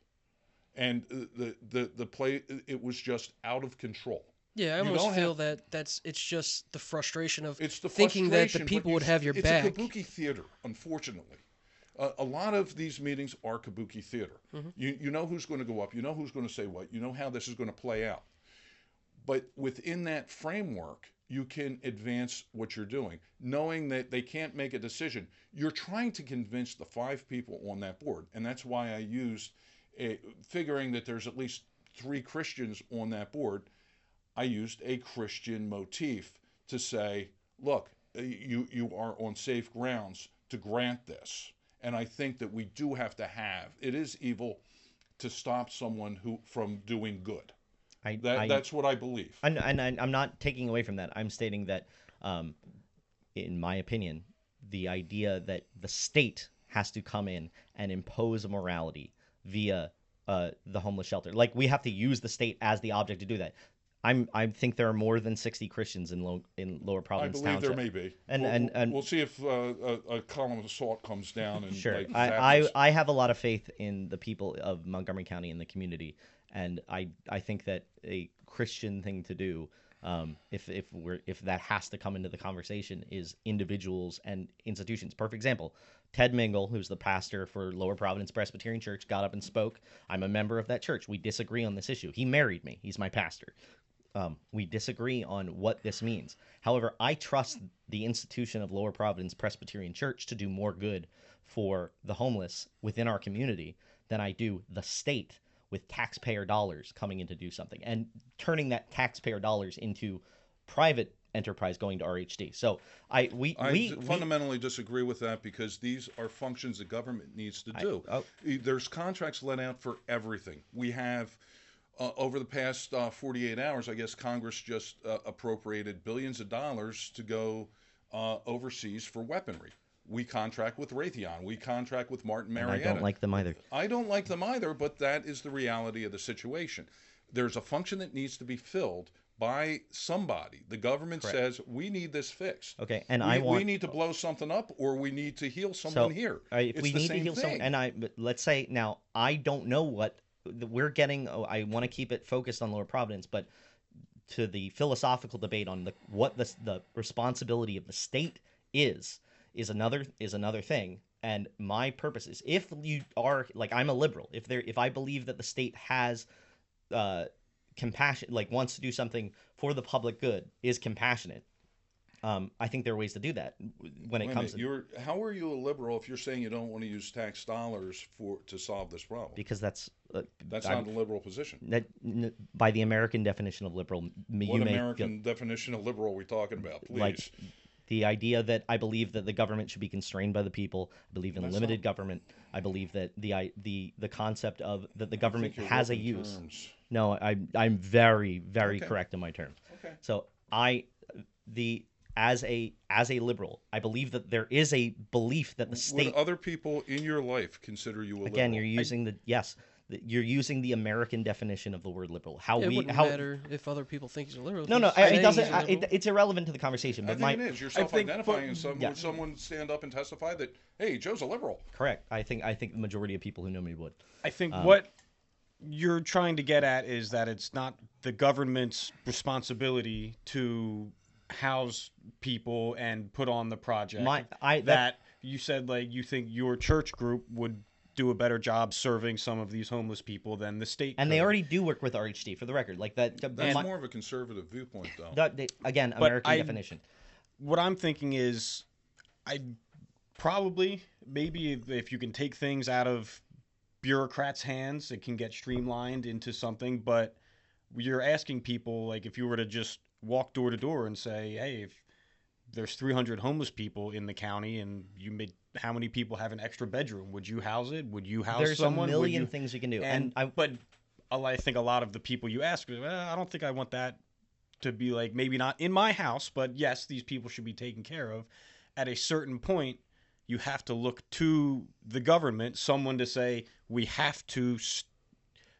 And the play, it was just out of control. Yeah, I almost feel it's just the frustration of thinking that the people would have your back. It's a kabuki theater, unfortunately. A lot of these meetings are kabuki theater. You know who's going to go up. You know who's going to say what. You know how this is going to play out. But within that framework, you can advance what you're doing, knowing that they can't make a decision. You're trying to convince the 5 people on that board, and that's why I used, figuring that there's at least 3 Christians on that board, I used a Christian motif to say, look, you are on safe grounds to grant this. And I think that we do have to it is evil to stop someone from doing good. That's what I believe. And I'm not taking away from that. I'm stating that, in my opinion, the idea that the state has to come in and impose a morality via the homeless shelter, like we have to use the state as the object to do that. I think there are more than 60 Christians in Lower Providence Township. I believe there may be. And we'll see if a column of salt comes down. And sure, like, I have a lot of faith in the people of Montgomery County and the community, and I think that a Christian thing to do, if that has to come into the conversation, is individuals and institutions. Perfect example. Ted Mingle, who's the pastor for Lower Providence Presbyterian Church, got up and spoke. I'm a member of that church. We disagree on this issue. He married me. He's my pastor. We disagree on what this means. However, I trust the institution of Lower Providence Presbyterian Church to do more good for the homeless within our community than I do the state with taxpayer dollars coming in to do something and turning that taxpayer dollars into private enterprise going to RHD. So I fundamentally disagree with that because these are functions the government needs to do. There's contracts let out for everything. We have, over the past 48 hours, I guess Congress just appropriated billions of dollars to go overseas for weaponry. We contract with Raytheon. We contract with Martin Marietta. I don't like them either. I don't like them either, but that is the reality of the situation. There's a function that needs to be filled by somebody. The government says, we need this fixed. Okay, and we need to blow something up or we need to heal someone here. If we need to heal someone, and let's say, now, I don't know what we're getting. I want to keep it focused on Lower Providence, but to the philosophical debate on what the responsibility of the state is another thing. And my purpose is, if you are like, I'm a liberal, if I believe that the state has compassion, like wants to do something for the public good, is compassionate, I think there are ways to do that when it comes to. How are you a liberal if you're saying you don't want to use tax dollars to solve this problem? Because that's not a liberal position. By the American definition of liberal, what American definition of liberal are we talking about, please? Like, the idea that I believe that the government should be constrained by the people. I believe in limited government. I believe that the concept of that the government has a use. Terms. No, I'm very, very correct in my terms. Okay. So as a liberal, I believe that there is a belief that the state. Would other people in your life consider you a liberal? Again, you're using you're using the American definition of the word liberal. It wouldn't matter if other people think he's a liberal. No, it doesn't. It's irrelevant to the conversation. But I think it is. You're self-identifying, and would someone stand up and testify that, hey, Joe's a liberal? Correct. I think the majority of people who know me would. I think what you're trying to get at is that it's not the government's responsibility to house people and put on the project. You said, like, you think your church group would do a better job serving some of these homeless people than the state and could. They already do work with RHD, for the record. Like that. That's more of a conservative viewpoint, though. Again, American definition. What I'm thinking is, maybe if you can take things out of bureaucrats' hands, it can get streamlined into something. But you're asking people, like, if you were to just walk door to door and say, hey, if there's 300 homeless people in the county and how many people have an extra bedroom? Would you house it? Would you house someone? There's a million things you can do. But I think a lot of the people you ask, I don't think I want that to be, like, maybe not in my house, but yes, these people should be taken care of. At a certain point, you have to look to the government, someone to say, we have to,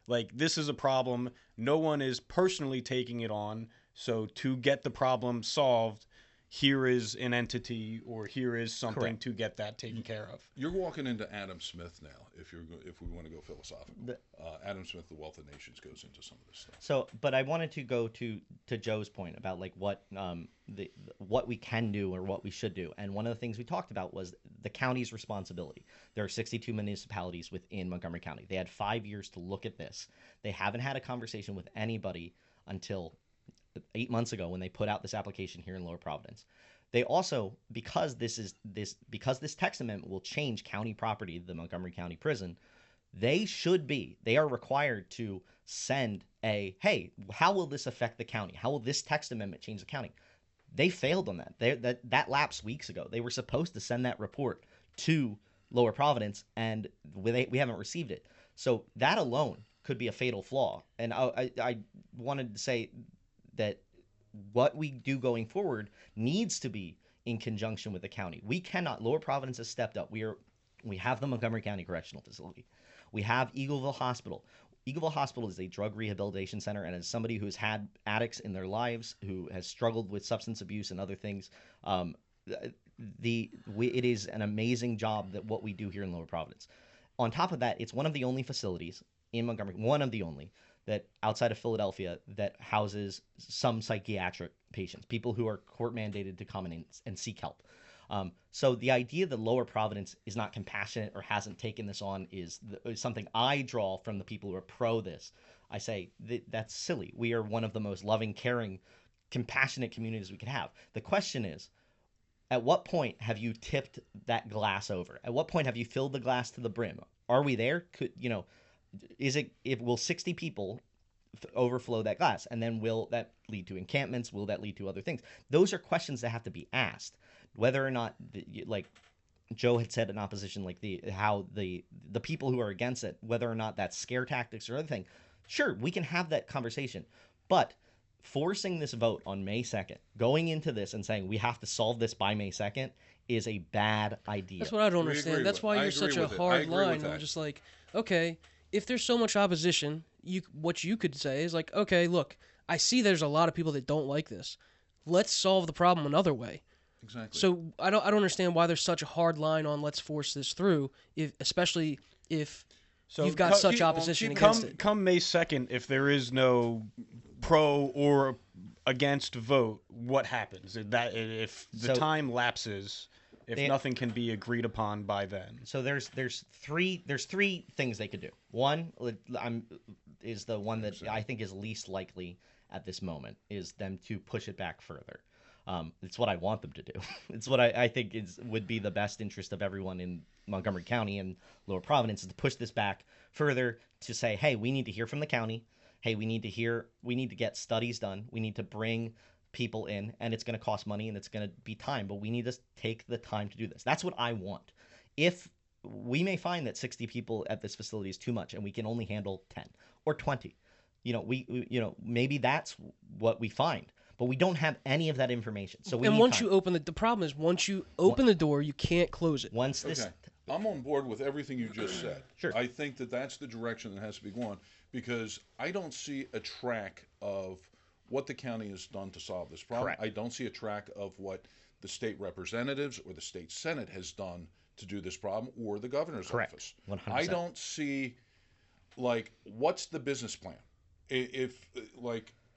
like, this is a problem. No one is personally taking it on. So to get the problem solved, here is an entity or here is something to get that taken care of. You're walking into Adam Smith now, if we want to go philosophical. Adam Smith, The Wealth of Nations, goes into some of this stuff. So, but I wanted to go to Joe's point about, like, what we can do or what we should do. And one of the things we talked about was the county's responsibility. There are 62 municipalities within Montgomery County. They had 5 years to look at this. They haven't had a conversation with anybody until 8 months ago when they put out this application here in Lower Providence. They also, because this text amendment will change county property, the Montgomery County Prison, they are required to send hey, how will this affect the county? How will this text amendment change the county? They failed on that. That lapsed weeks ago. They were supposed to send that report to Lower Providence, and we haven't received it. So that alone could be a fatal flaw. And I wanted to say that what we do going forward needs to be in conjunction with the county. We cannot. Lower Providence has stepped up. We have the Montgomery County Correctional Facility. We have Eagleville Hospital. Eagleville Hospital is a drug rehabilitation center, and as somebody who has had addicts in their lives, who has struggled with substance abuse and other things, it is an amazing job that what we do here in Lower Providence. On top of that, it's one of the only facilities in Montgomery, one of the only, that outside of Philadelphia that houses some psychiatric patients, people who are court mandated to come in and seek help. So the idea that Lower Providence is not compassionate or hasn't taken this on is something I draw from the people who are pro this. I say that's silly. We are one of the most loving, caring, compassionate communities we could have. The question is, At what point have you tipped that glass over? At what point have you filled the glass to the brim? Are we there? Will 60 people overflow that glass, and then will that lead to encampments? Will that lead to other things? Those are questions that have to be asked. Whether or not, like Joe had said in opposition, like the people who are against it, whether or not that's scare tactics or other thing, sure, we can have that conversation, but forcing this vote on May 2nd, going into this and saying we have to solve this by May 2nd is a bad idea. That's what I don't understand. That's why you're such a hard line. I'm just like, okay, if there's so much opposition, what you could say is like, okay, look, I see there's a lot of people that don't like this. Let's solve the problem another way. Exactly. So I don't understand why there's such a hard line on let's force this through, especially if you've got such opposition against it. Come May 2nd, if there is no pro or against vote, what happens? If the time lapses, if nothing can be agreed upon by then. So there's three things they could do. One is the one that I think is least likely at this moment, is them to push it back further. It's what I want them to do. It's what I think would be the best interest of everyone in Montgomery County and Lower Providence, is to push this back further, to say, hey, we need to hear from the county. Hey, we need to get studies done. We need to bring people in, and it's going to cost money and it's going to be time, but we need to take the time to do this. That's what I want. If we may find that 60 people at this facility is too much and we can only handle 10 or 20, maybe that's what we find. But we don't have any of that information. So you open the problem is once you open the door, you can't close it. I'm on board with everything you just said. Sure. I think that's the direction that has to be going, because I don't see a track of what the county has done to solve this problem. Correct. I don't see a track of what the state representatives or the state senate has done to do this problem, or the governor's office. 100%. I don't see, like, what's the business plan? If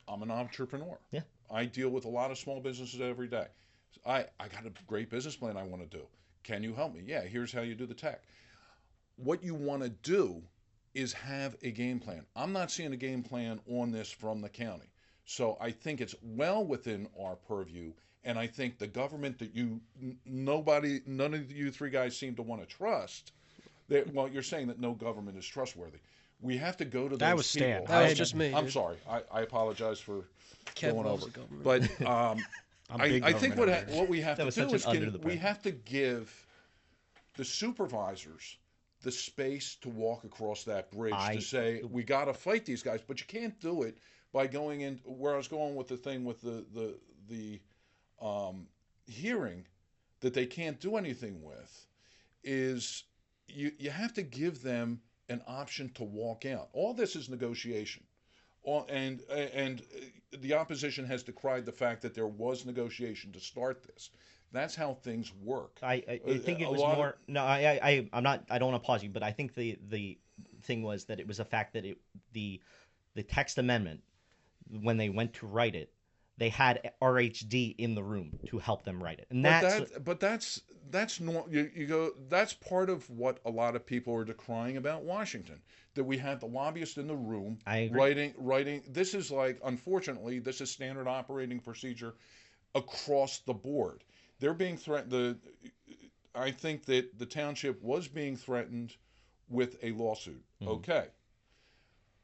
I'm an entrepreneur. Yeah. I deal with a lot of small businesses every day. I got a great business plan I want to do. Can you help me? Yeah, here's how you do the tech. What you want to do is have a game plan. I'm not seeing a game plan on this from the county. So I think it's well within our purview, and I think the government that none of you three guys seem to want to trust, you're saying that no government is trustworthy. We have to go to that those was people. Stan. That was just me. I'm sorry. I apologize for Kev going loves over. the government. But I think what we have to do is we have to give the supervisors the space to walk across that bridge to say, we got to fight these guys, but you can't do it by going in where I was going with the thing with the hearing that they can't do anything with, is you have to give them an option to walk out. All this is negotiation. And the opposition has decried the fact that there was negotiation to start this. That's how things work. I think it was more. I'm not. I don't want to pause you, but I think the thing was that it was a fact that the text amendment, when they went to write it, they had RHD in the room to help them write it, and that's normal. You go. That's part of what a lot of people are decrying about Washington. That we had the lobbyists in the room writing. This is unfortunately, this is standard operating procedure across the board. They're being threatened. I think that the township was being threatened with a lawsuit. Mm-hmm. Okay.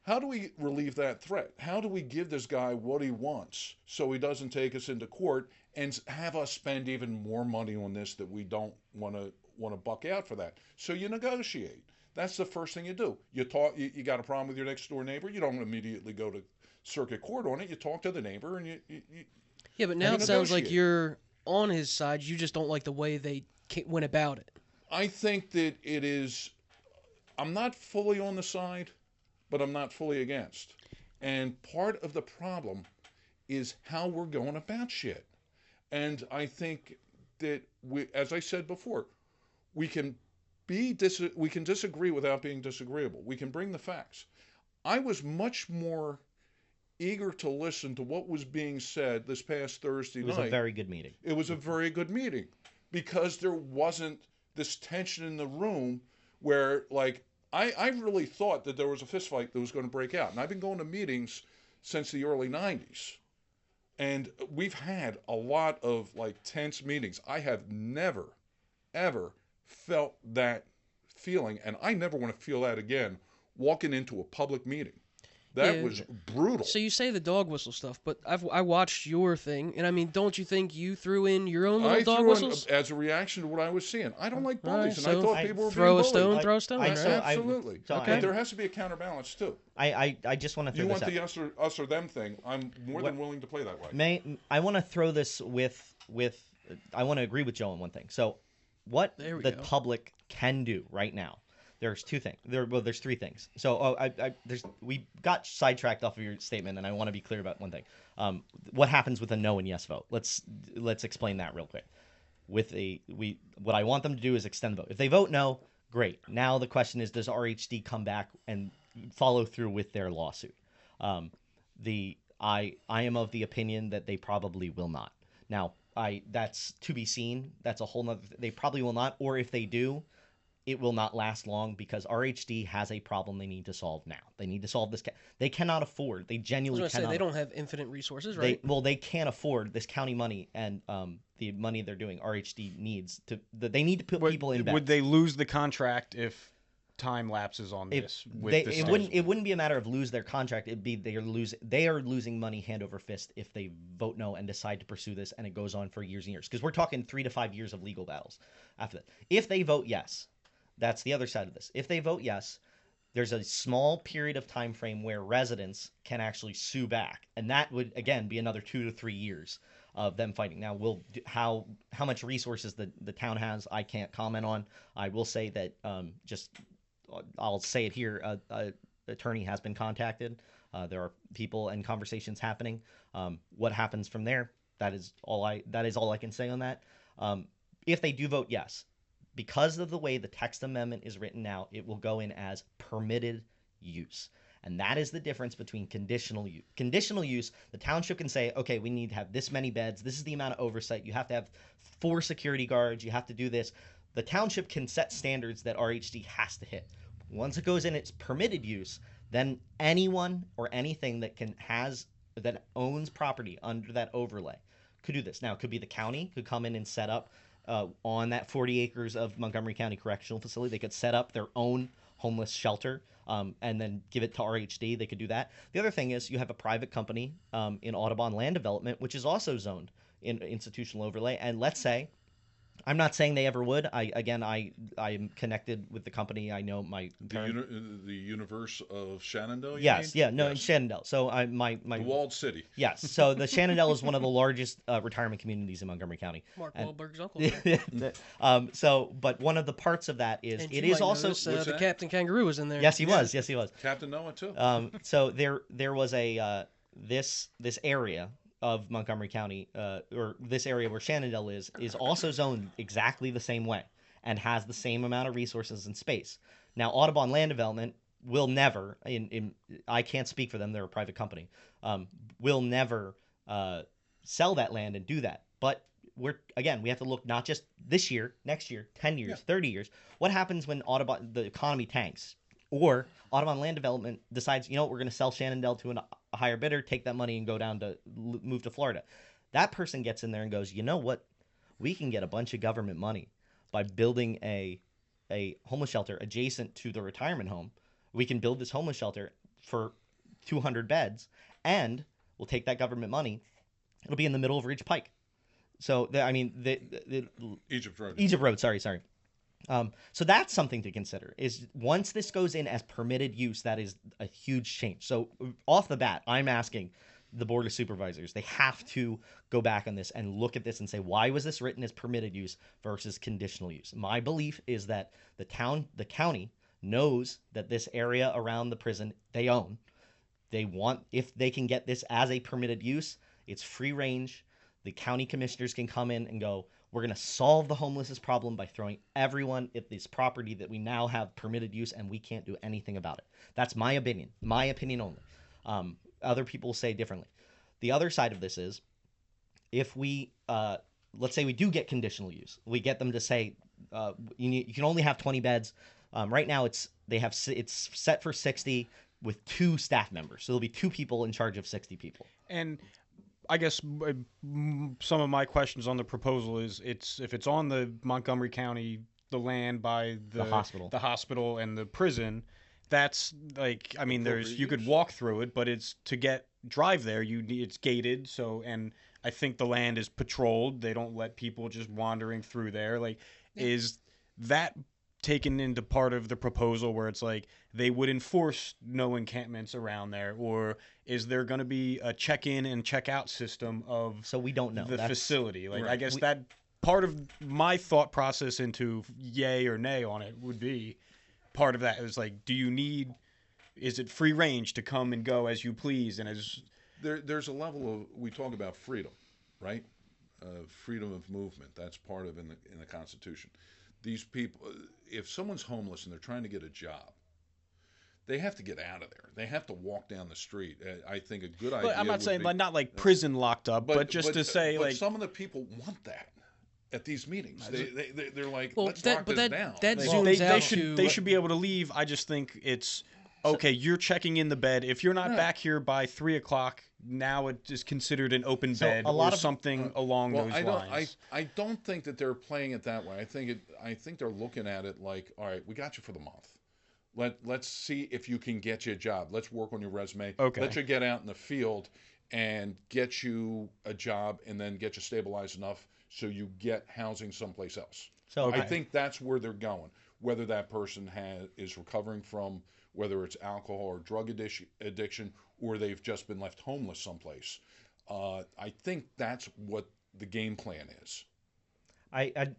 How do we relieve that threat? How do we give this guy what he wants so he doesn't take us into court and have us spend even more money on this that we don't want to buck out for that? So you negotiate. That's the first thing you do. You got a problem with your next door neighbor. You don't immediately go to circuit court on it. You talk to the neighbor and you yeah, but now it sounds like you're on his side. You just don't like the way they went about it. I think that it is. I'm not fully on the side, but I'm not fully against. And part of the problem is how we're going about shit. And I think that as I said before, we can disagree without being disagreeable. We can bring the facts. I was much more eager to listen to what was being said this past Thursday night. It was a very good meeting. It was a very good meeting because there wasn't this tension in the room where, I really thought that there was a fist fight that was going to break out. And I've been going to meetings since the early 90s. And we've had a lot of like tense meetings. I have never, ever felt that feeling, and I never want to feel that again walking into a public meeting. That Yeah. was brutal. So you say the dog whistle stuff, but I watched your thing, and I mean, don't you think you threw in your own little I dog threw in whistles? as a reaction to what I was seeing. I don't like All right, bullies, and I so thought people were throw being a bullied. stone, throw a stone. I- All so right. I- Absolutely. so Okay. But there has to be a counterbalance too. I just want to throw You this want out. the us or them thing? I'm more than willing to play that way. I want to throw this with I want to agree with Joe on one thing. So what There we the go. public can do right now, there's two things. There's three things. So we got sidetracked off of your statement, and I want to be clear about one thing. What happens with a no and yes vote? Let's explain that real quick. What I want them to do is extend the vote. If they vote no, great. Now the question is, does RHD come back and follow through with their lawsuit? I am of the opinion that they probably will not. Now, that's to be seen. That's a whole nother. They probably will not, or if they do, it will not last long because RHD has a problem they need to solve now. They need to solve this. They cannot afford. They I was genuinely going to say cannot. they don't have infinite resources, right? They can't afford this county money and the money they're doing. RHD needs to. They need to put people in. Would beds. they lose the contract if time lapses on this? It wouldn't be a matter of lose their contract. It'd be they are losing money hand over fist if they vote no and decide to pursue this, and it goes on for years and years. Because we're talking 3 to 5 years of legal battles after that. If they vote yes, that's the other side of this. If they vote yes, there's a small period of time frame where residents can actually sue back, and that would again be another 2 to 3 years of them fighting. Now, how much resources the town has, I can't comment on. I will say that I'll say it here. Attorney has been contacted. There are people and conversations happening. What happens from there? That is all I can say on that. If they do vote yes, because of the way the text amendment is written now, it will go in as permitted use. And that is the difference between conditional use. Conditional use, the township can say, okay, we need to have this many beds. This is the amount of oversight. You have to have 4 security guards. You have to do this. The township can set standards that RHD has to hit. Once it goes in its permitted use, then anyone or anything that owns property under that overlay could do this. Now, it could be the county could come in and set up on that 40 acres of Montgomery County Correctional Facility. They could set up their own homeless shelter and then give it to RHD. They could do that. The other thing is you have a private company in Audubon Land Development, which is also zoned in institutional overlay. And let's say, I'm not saying they ever would. I am connected with the company. I know my parent. The universe of Shenandoah. Yes, yeah, no, yes. in Shenandoah. So my The walled city. yes. So the Shenandoah is one of the largest retirement communities in Montgomery County. Mark And- Wahlberg's uncle. But one of the parts of that is And it you is might also notice, What's the that? Captain Kangaroo was in there. yes he was. Captain Noah too. So there was a this area of Montgomery County, or this area where Shenandoah is also zoned exactly the same way and has the same amount of resources and space. Now, Audubon Land Development will never, I can't speak for them, they're a private company, will never sell that land and do that. But we have to look not just this year, next year, 10 years, 30 years. What happens when the economy tanks? Or Audubon Land Development decides, we're going to sell Shenandoah to a higher bidder, take that money and go down to move to Florida. That person gets in there and goes, you know what? We can get a bunch of government money by building a homeless shelter adjacent to the retirement home. We can build this homeless shelter for 200 beds, and we'll take that government money. It'll be in the middle of Ridge Pike. So, Egypt Road. Egypt Road, sorry. So that's something to consider, is once this goes in as permitted use, that is a huge change. So off the bat, I'm asking the Board of Supervisors, they have to go back on this and look at this and say, why was this written as permitted use versus conditional use? My belief is that the county knows that this area around the prison they own. If they can get this as a permitted use, it's free range. The county commissioners can come in and go, we're going to solve the homelessness problem by throwing everyone at this property that we now have permitted use, and we can't do anything about it. That's my opinion only. Other people say differently. The other side of this is, if we, let's say we do get conditional use, we get them to say, you can only have 20 beds. Right now it's set for 60 with 2 staff members. So there'll be 2 people in charge of 60 people. And I guess some of my questions on the proposal is if it's on the Montgomery County, the land by The hospital. and the prison, that's like, I mean, Appropriate you could use. walk through it, but it's to drive there, it's gated. So, and I think the land is patrolled. They don't let people just wandering through there. Like, is that taken into part of the proposal where it's like they would enforce no encampments around there, or is there going to be a check-in and check-out system of So we don't know. the That's- facility? Like, I Right. guess that part of my thought process into yay or nay on it would be part of that is like, is it free range to come and go as you please? And There's a level of, we talk about freedom, right? Freedom of movement. That's part of in the Constitution. These people, if someone's homeless and they're trying to get a job, they have to get out of there. They have to walk down the street. I think a good idea. but I'm not would saying be, like not like prison locked up, but just to say but like some of the people want that at these meetings. They're like, Well, let's that- lock but this that- down. that They- zooms they out should to- they should be able to leave. I just think it's okay. You're checking in the bed. If you're not Yeah. back here by 3:00, now it is considered an open So bed a lot or of- something along Well, those I don't. lines. I don't think that they're playing it that way. I think they're looking at it like, all right, we got you for the month. Let's see if you can get you a job. Let's work on your resume. Okay. Let you get out in the field and get you a job, and then get you stabilized enough so you get housing someplace else. So I think that's where they're going. Whether that person is recovering from, whether it's alcohol or drug addiction, or they've just been left homeless someplace. I think that's what the game plan is.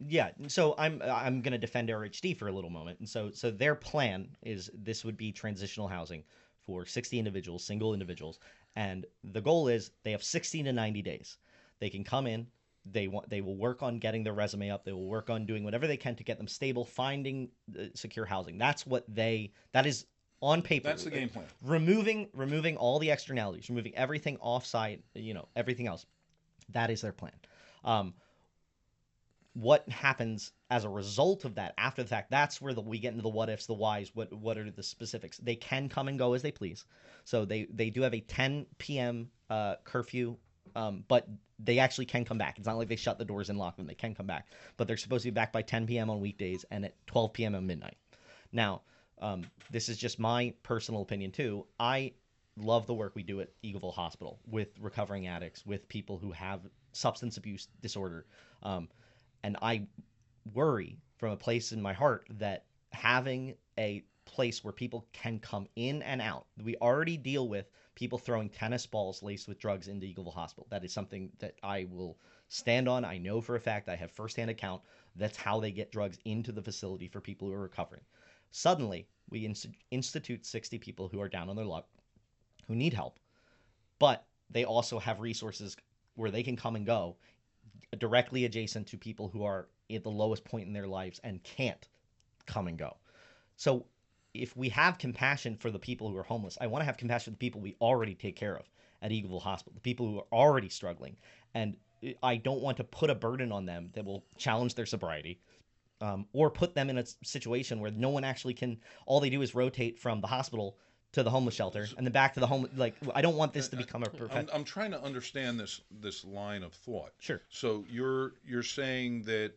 Yeah. So I'm going to defend RHD for a little moment. And so their plan is this would be transitional housing for 60 individuals, single individuals, and the goal is they have 60 to 90 days. They can come in. They will work on getting their resume up. They will work on doing whatever they can to get them stable, finding secure housing. That is on paper. That's the game plan. Removing all the externalities, removing everything offsite, everything else. That is their plan. What happens as a result of that after the fact? That's where we get into the what ifs, the whys. What are the specifics? They can come and go as they please. So they do have a 10 p.m. Curfew, but they actually can come back. It's not like they shut the doors and lock them. They can come back, but they're supposed to be back by 10 p.m. on weekdays and at 12 p.m. at midnight. Now, this is just my personal opinion too. I love the work we do at Eagleville Hospital with recovering addicts, with people who have substance abuse disorder. And I worry from a place in my heart that having a place where people can come in and out. We already deal with people throwing tennis balls laced with drugs into Eagleville Hospital. That is something that I will stand on. I know for a fact, I have firsthand account. That's how they get drugs into the facility for people who are recovering. Suddenly, we institute 60 people who are down on their luck, who need help, but they also have resources where they can come and go directly adjacent to people who are at the lowest point in their lives and can't come and go. So if we have compassion for the people who are homeless, I want to have compassion for the people we already take care of at Eagleville Hospital, the people who are already struggling. And I don't want to put a burden on them that will challenge their sobriety, or put them in a situation where no one actually can, all they do is rotate from the hospital to the homeless shelter and then back to the home. Like, I don't want this to become a perfect. I'm trying to understand this line of thought. Sure. So you're saying that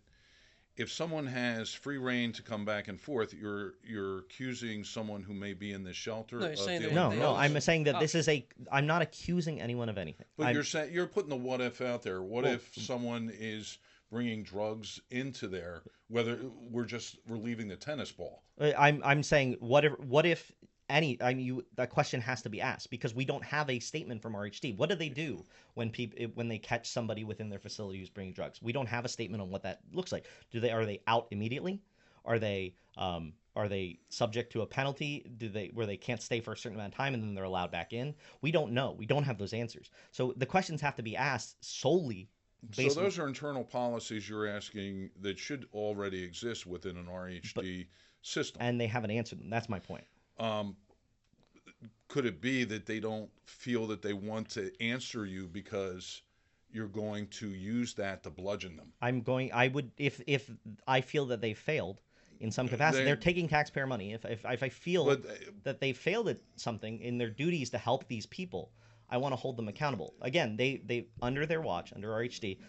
if someone has free reign to come back and forth, you're accusing someone who may be in this shelter No, you're of saying dealing that with No, drugs? I'm saying that this is I'm not accusing anyone of anything. But I'm- you're saying you're putting the what if out there. What Well, if someone is bringing drugs into there? Whether we're leaving the tennis ball. I'm saying what if that question has to be asked because we don't have a statement from RHD. What do they do when they catch somebody within their facility who's bringing drugs? We don't have a statement on what that looks like. Are they out immediately? Are they subject to a penalty? Where they can't stay for a certain amount of time and then they're allowed back in? We don't know. We don't have those answers. So the questions have to be asked solely. So those are internal policies you're asking that should already exist within an RHD system. And they haven't answered them. That's my point. Could it be that they don't feel that they want to answer you because you're going to use that to bludgeon them? If I feel that they failed in some capacity, they're taking taxpayer money. If I feel that they failed at something in their duties to help these people, I want to hold them accountable. Again, they under their watch, under RHD,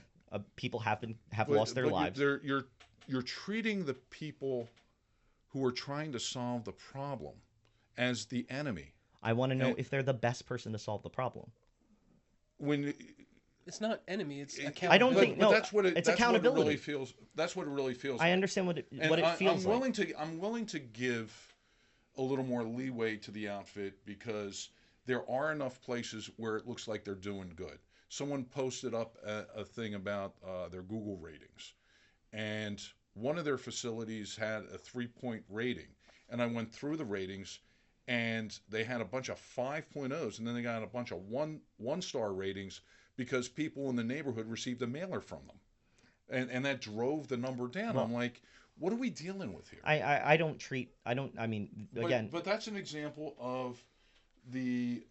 people have lost their lives. You're treating the people who are trying to solve the problem as the enemy. I want to know if they're the best person to solve the problem. When It's not enemy. It's accountability. I don't think no. that's what it, it's that's accountability. What it really feels. That's what it really feels. I like. understand what it And feels I'm willing like. I'm willing to give a little more leeway to the outfit because there are enough places where it looks like they're doing good. Someone posted up a thing about their Google ratings, and one of their facilities had a 3-point rating. And I went through the ratings, and they had a bunch of 5.0s, and then they got a bunch of one-star ratings because people in the neighborhood received a mailer from them. And that drove the number down. Well, I'm like, what are we dealing with here? I mean, again. But that's an example of the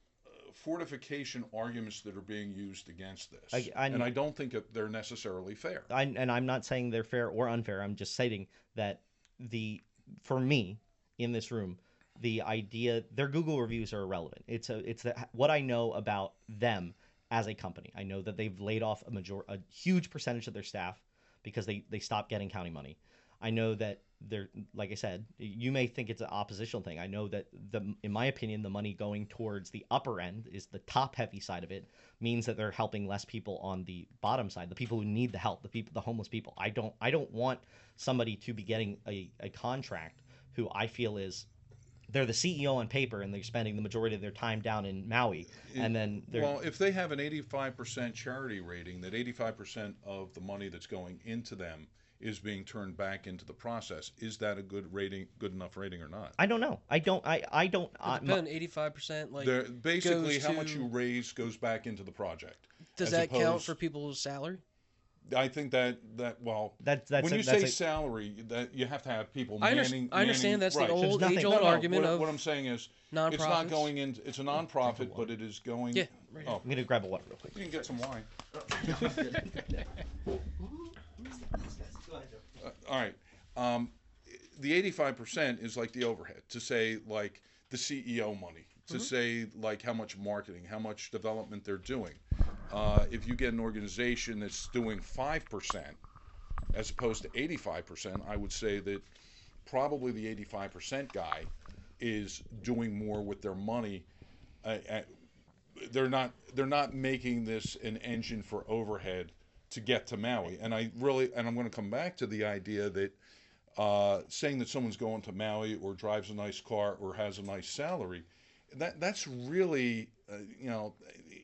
fortification arguments that are being used against this. And I don't think that they're necessarily fair. And I'm not saying they're fair or unfair. I'm just stating that for me in this room, the idea their Google reviews are irrelevant. It's what I know about them as a company. I know that they've laid off a huge percentage of their staff because they stopped getting county money. I know that they're, like I said, you may think it's an oppositional thing. I know that in my opinion, the money going towards the upper end is the top heavy side of it means that they're helping less people on the bottom side, the people who need the help, the homeless people. I don't want somebody to be getting a contract who I feel is they're the CEO on paper and they're spending the majority of their time down in Maui, and then well, if they have an 85% charity rating, that 85% of the money that's going into them is being turned back into the process. Is that a good enough rating or not? I don't know. I don't. Depend 85%. Like basically, how much you raise goes back into the project. Does that count for people's salary? I think that well, that's when you say salary, that you have to have people manning. I understand that's right. the age-old argument of what I'm saying is nonprofits. It's not going in. It's a nonprofit, but it is going. Yeah. Right. Oh, I'm gonna grab a water real quick. You can get some wine. All right. The 85% is like the overhead, to say like the CEO money, to say like how much marketing, how much development they're doing. If you get an organization that's doing 5% as opposed to 85%, I would say that probably the 85% guy is doing more with their money. They're not making this an engine for overhead to get to Maui. And I'm going to come back to the idea that saying that someone's going to Maui or drives a nice car or has a nice salary, that's really,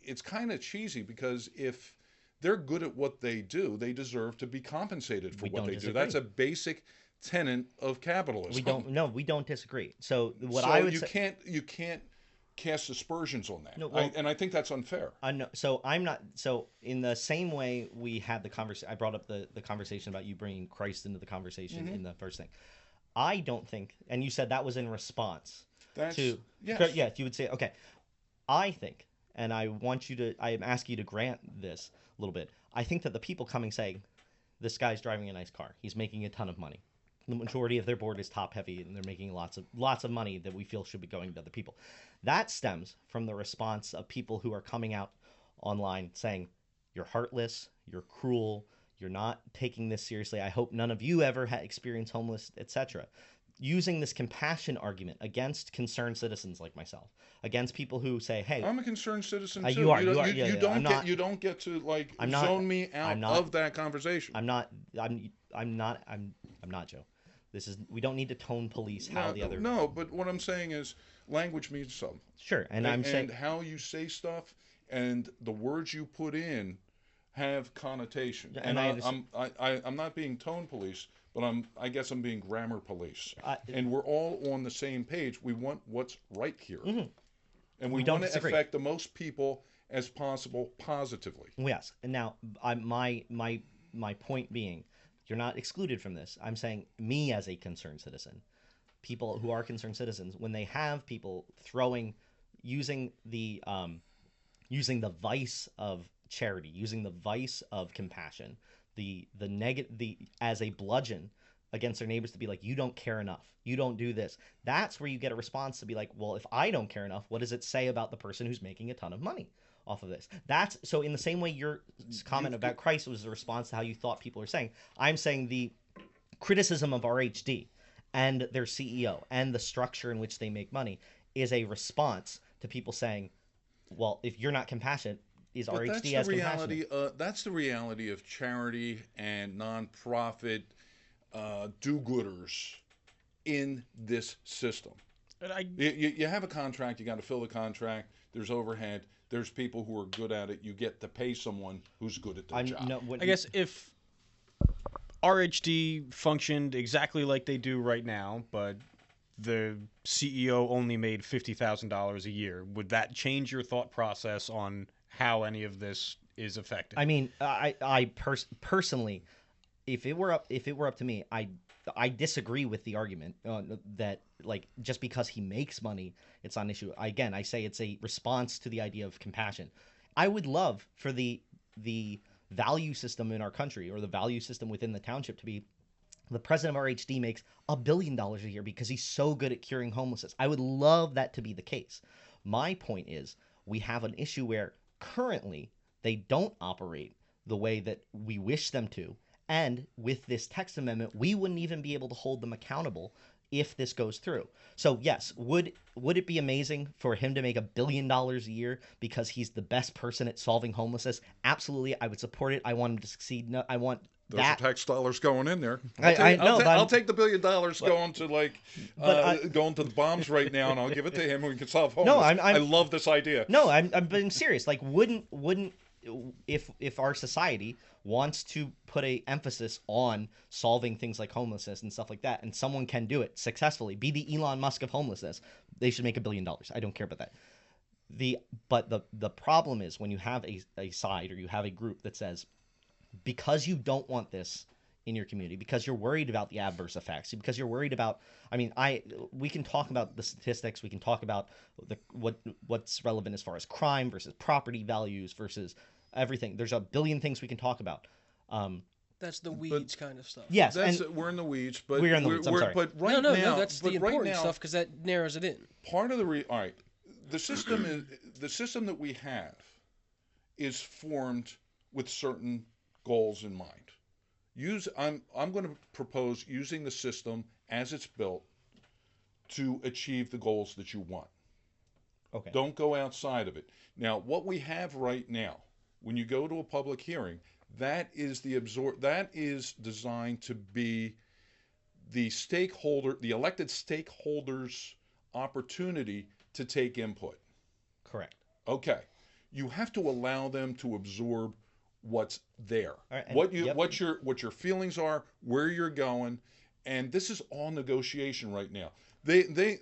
it's kind of cheesy, because if they're good at what they do, they deserve to be compensated for what they do. That's a basic tenet of capitalism. We don't disagree. So you can't cast aspersions on that. No, well, and I think that's unfair. So in the same way we had the conversation, I brought up the conversation about you bringing Christ into the conversation in the first thing. I don't think, and you said that was in response to, yes. Yeah, you would say, okay, I think, and I am asking you to grant this a little bit. I think that the people coming saying, this guy's driving a nice car, he's making a ton of money. The majority of their board is top heavy, and they're making lots of money that we feel should be going to other people. That stems from the response of people who are coming out online saying, you're heartless, you're cruel, you're not taking this seriously. I hope none of you ever experienced homeless, etc. Using this compassion argument against concerned citizens like myself, against people who say, "Hey, I'm a concerned citizen too." You are. You don't get to like zone me out of that conversation. I'm not, Joe. We don't need to tone police how the other. No, but what I'm saying is language means something. Sure, and I'm saying how you say stuff and the words you put in have connotation. And I'm not being tone police, but I guess I'm being grammar police. And we're all on the same page. We want what's right here, and we want to affect the most people as possible positively. Yes, and now my point being, you're not excluded from this. I'm saying me as a concerned citizen, people who are concerned citizens, when they have people using the vice of charity, using the vice of compassion, as a bludgeon against their neighbors to be like, you don't care enough, you don't do this. That's where you get a response to be like, well, if I don't care enough, what does it say about the person who's making a ton of money off of this? That's so in the same way your comment about Christ was a response to how you thought people are saying. I'm saying the criticism of RHD and their CEO and the structure in which they make money is a response to people saying, well, if you're not compassionate, is But RHD as compassionate? that's the reality of charity and nonprofit do-gooders in this system. And I You have a contract, you got to fill the contract. There's overhead. There's people who are good at it. You get to pay someone who's good at their job. I guess if RHD functioned exactly like they do right now, but the CEO only made $50,000 a year, would that change your thought process on how any of this is affected? I mean, personally, if it were up to me, I disagree with the argument that like just because he makes money, it's not an issue. Again, I say it's a response to the idea of compassion. I would love for the value system in our country or the value system within the township to be the president of RHD makes $1 billion a year because he's so good at curing homelessness. I would love that to be the case. My point is we have an issue where currently they don't operate the way that we wish them to. And with this text amendment, we wouldn't even be able to hold them accountable if this goes through. So yes, would it be amazing for him to make $1 billion a year because he's the best person at solving homelessness? Absolutely, I would support it. I want him to succeed. No, I want Those that. are tax dollars going in there. I'll take the $1 billion going to going to the bombs right now, and I'll give it to him, and we can solve homeless. No, I love this idea. No, I'm being serious. Like, wouldn't if our society wants to put a emphasis on solving things like homelessness and stuff like that, and someone can do it successfully, be the Elon Musk of homelessness, they should make $1 billion. I don't care about that. But the problem is when you have a side or you have a group that says, because you don't want this in your community, because you're worried about the adverse effects, because you're worried about, we can talk about the statistics, we can talk about what's relevant as far as crime versus property values versus everything. There's a billion things we can talk about. That's the weeds kind of stuff. Yes, We're in the weeds, but we're in the weeds. I'm sorry. But right no, now, that's the important stuff because that narrows it in. Part of the all right, the system that we have is formed with certain goals in mind. I'm going to propose using the system as it's built to achieve the goals that you want. Okay. Don't go outside of it. Now, what we have right now, when you go to a public hearing, that is designed to be the elected stakeholders' opportunity to take input. Correct. Okay. You have to allow them to absorb what's there, Right, what your feelings are, where you're going, and this is all negotiation right now. The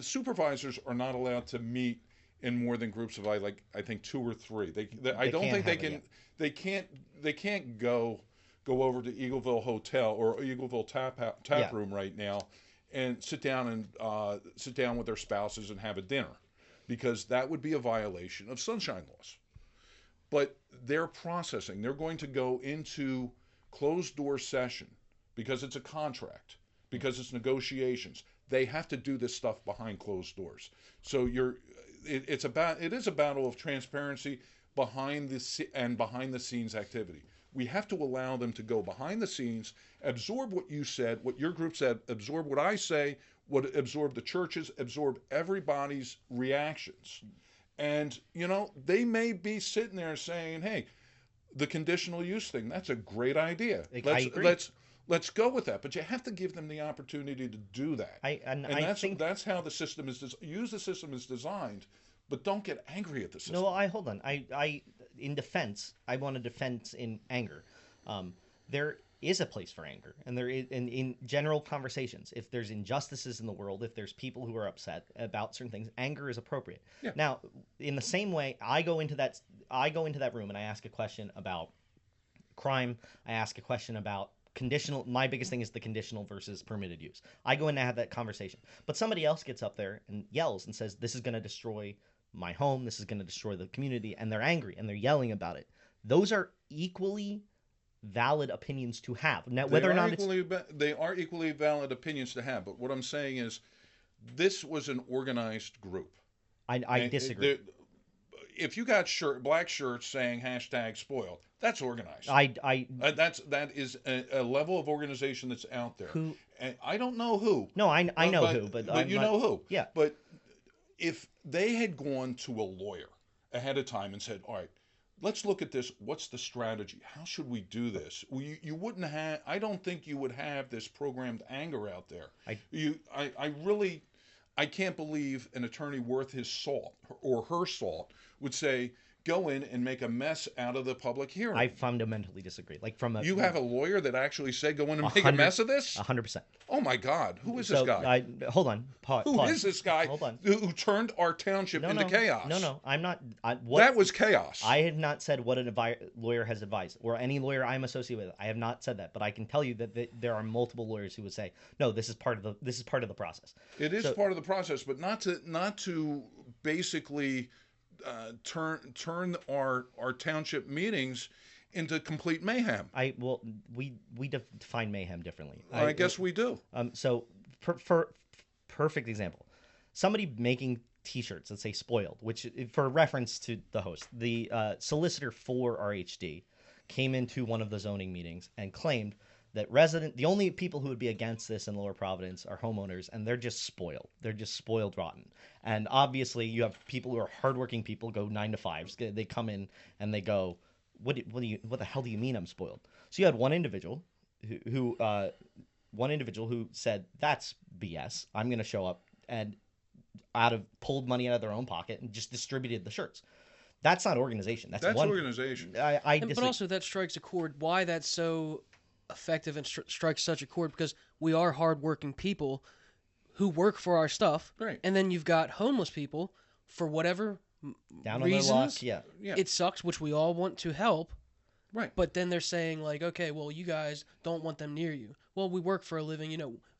supervisors are not allowed to meet in more than groups of I think 2 or 3. I don't think they can. They can't go over to Eagleville Hotel or Eagleville Tap Room right now and sit down with their spouses and have a dinner, because that would be a violation of sunshine laws. But they're processing. They're going to go into closed door session because it's a contract, because it's negotiations. They have to do this stuff behind closed doors. So it is a battle of transparency behind the scenes activity. We have to allow them to go behind the scenes, absorb what you said, what your group said, absorb what I say, absorb the churches, absorb everybody's reactions. And, they may be sitting there saying, hey, the conditional use thing, that's a great idea. I agree. Let's go with that. But you have to give them the opportunity to do that. That's how the system is. Use the system as designed, but don't get angry at the system. No, hold on. In defense, I want a defense in anger. There is a place for anger, and there is in general conversations. If there's injustices in the world, if there's people who are upset about certain things, anger is appropriate. Yeah. Now, in the same way, I go into that room and I ask a question about crime. I ask a question about conditional. My biggest thing is the conditional versus permitted use. I go in and have that conversation, but somebody else gets up there and yells and says, "This is going to destroy my home. This is going to destroy the community," and they're angry and they're yelling about it. Those are equally valid opinions to have. Now, They whether or are not it's they are equally valid opinions to have. But what I'm saying is, this was an organized group. I And disagree. if you got black shirts saying hashtag spoiled, that's organized. That is a level of organization that's out there. Who? And I don't know who. No, I know who, but I'm you not, know who. Yeah. But if they had gone to a lawyer ahead of time and said, all right, let's look at this. What's the strategy? How should we do this? You wouldn't have. I don't think you would have this programmed anger out there. I can't believe an attorney worth his salt or her salt would say, go in and make a mess out of the public hearing. I fundamentally disagree. Like You have a lawyer that actually said, go in and make a mess of this? 100%. Oh my God. Who is this guy? Hold on. Who is this guy Hold on. who turned our township into chaos? No, I'm not. That was chaos. I have not said what a lawyer has advised, or any lawyer I'm associated with. I have not said that, but I can tell you that there are multiple lawyers who would say, no, this is part of the process. It is part of the process, but not to basically turn our township meetings into complete mayhem. We define mayhem differently. I guess we do. So for perfect example, somebody making T-shirts that say "spoiled," which, for reference to the host, the solicitor for RHD came into one of the zoning meetings and claimed that the only people who would be against this in Lower Providence are homeowners, and they're just spoiled. They're just spoiled rotten. And obviously, you have people who are hardworking people, go 9 to 5s. They come in and they go, "What the hell do you mean I'm spoiled?" So you had one individual who said, "That's BS. I'm going to show up," and pulled money out of their own pocket and just distributed the shirts. That's not organization. That's organization. I disagree. But also that strikes a chord. Why that's so effective and strikes such a chord, because we are hardworking people who work for our stuff, right? And then you've got homeless people for whatever down reasons. On their luck, yeah, it sucks, which we all want to help, right? But then they're saying like, okay, well, you guys don't want them near you. Well, we work for a living,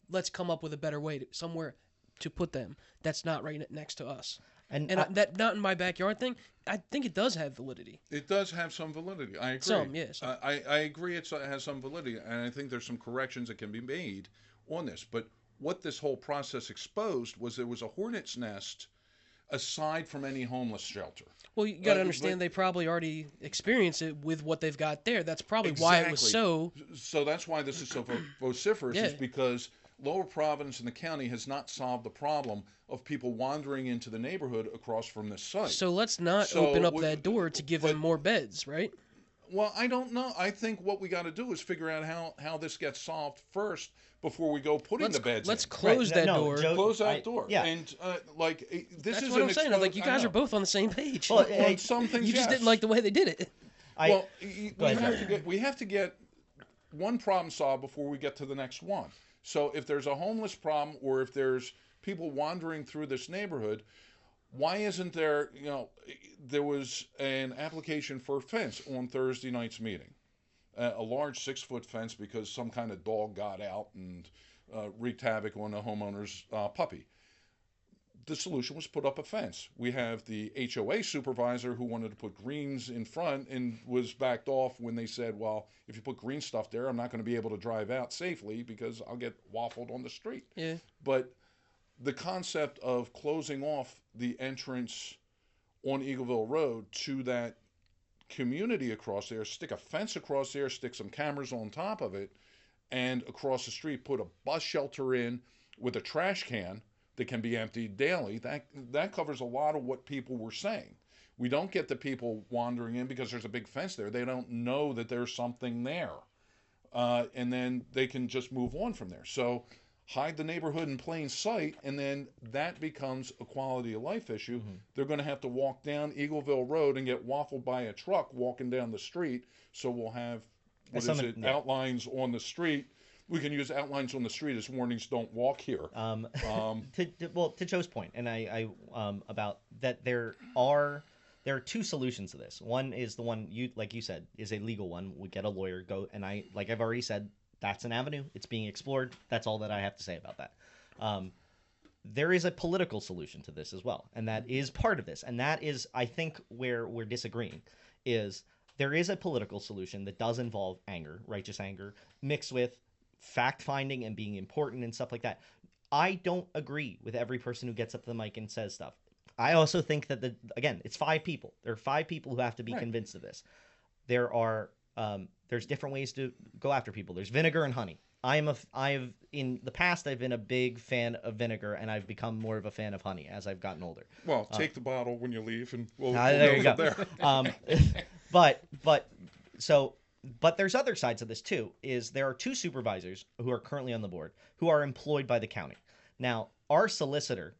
let's come up with a better way somewhere to put them that's not right next to us. And that not in my backyard thing, I think it does have validity. It does have some validity. I agree. Some, yes. I agree it has some validity, and I think there's some corrections that can be made on this. But what this whole process exposed was there was a hornet's nest aside from any homeless shelter. Well, you got to understand they probably already experienced it with what they've got there. That's probably why it was so. So that's why this is so vociferous, is because Lower Providence and the county has not solved the problem of people wandering into the neighborhood across from this site. So let's not open up that door to give them more beds, right? Well, I don't know. I think what we got to do is figure out how this gets solved first before we go putting the beds Let's in. close that door. Joe, Close that door. Yeah. And this That's is what I'm saying. Like, you guys are both on the same page. Well, on some things, you just didn't like the way they did it. We have to get one problem solved before we get to the next one. So if there's a homeless problem, or if there's people wandering through this neighborhood, why isn't there, there was an application for a fence on Thursday night's meeting, a large 6-foot fence, because some kind of dog got out and wreaked havoc on the homeowner's puppy. The solution was put up a fence. We have the HOA supervisor who wanted to put greens in front and was backed off when they said, well, if you put green stuff there, I'm not going to be able to drive out safely because I'll get waffled on the street. Yeah. But the concept of closing off the entrance on Eagleville Road to that community across there, stick a fence across there, stick some cameras on top of it, and across the street put a bus shelter in with a trash can that can be emptied daily, that covers a lot of what people were saying. We don't get the people wandering in because there's a big fence there. They don't know that there's something there. And then they can just move on from there. So hide the neighborhood in plain sight, and then that becomes a quality of life issue. Mm-hmm. They're going to have to walk down Eagleville Road and get waffled by a truck walking down the street. So we'll have, outlines on the street. We can use outlines on the street as warnings, don't walk here. To Joe's point, and I about that there are two solutions to this. One is the one like you said, is a legal one. We get a lawyer, go, and like I've already said, that's an avenue. It's being explored. That's all that I have to say about that. There is a political solution to this as well, and that is part of this. And that is, I think, where we're disagreeing is there is a political solution that does involve anger, righteous anger, mixed with fact finding and being important and stuff like that. I don't agree with every person who gets up to the mic and says stuff. I also think that again, it's 5 people. There are 5 people who have to be convinced of this. There's different ways to go after people. There's vinegar and honey. I've in the past I've been a big fan of vinegar, and I've become more of a fan of honey as I've gotten older. Well, take the bottle when you leave, and we'll there you go go. from there. But there's other sides of this too. Is there are 2 supervisors who are currently on the board who are employed by the county. Now, our solicitor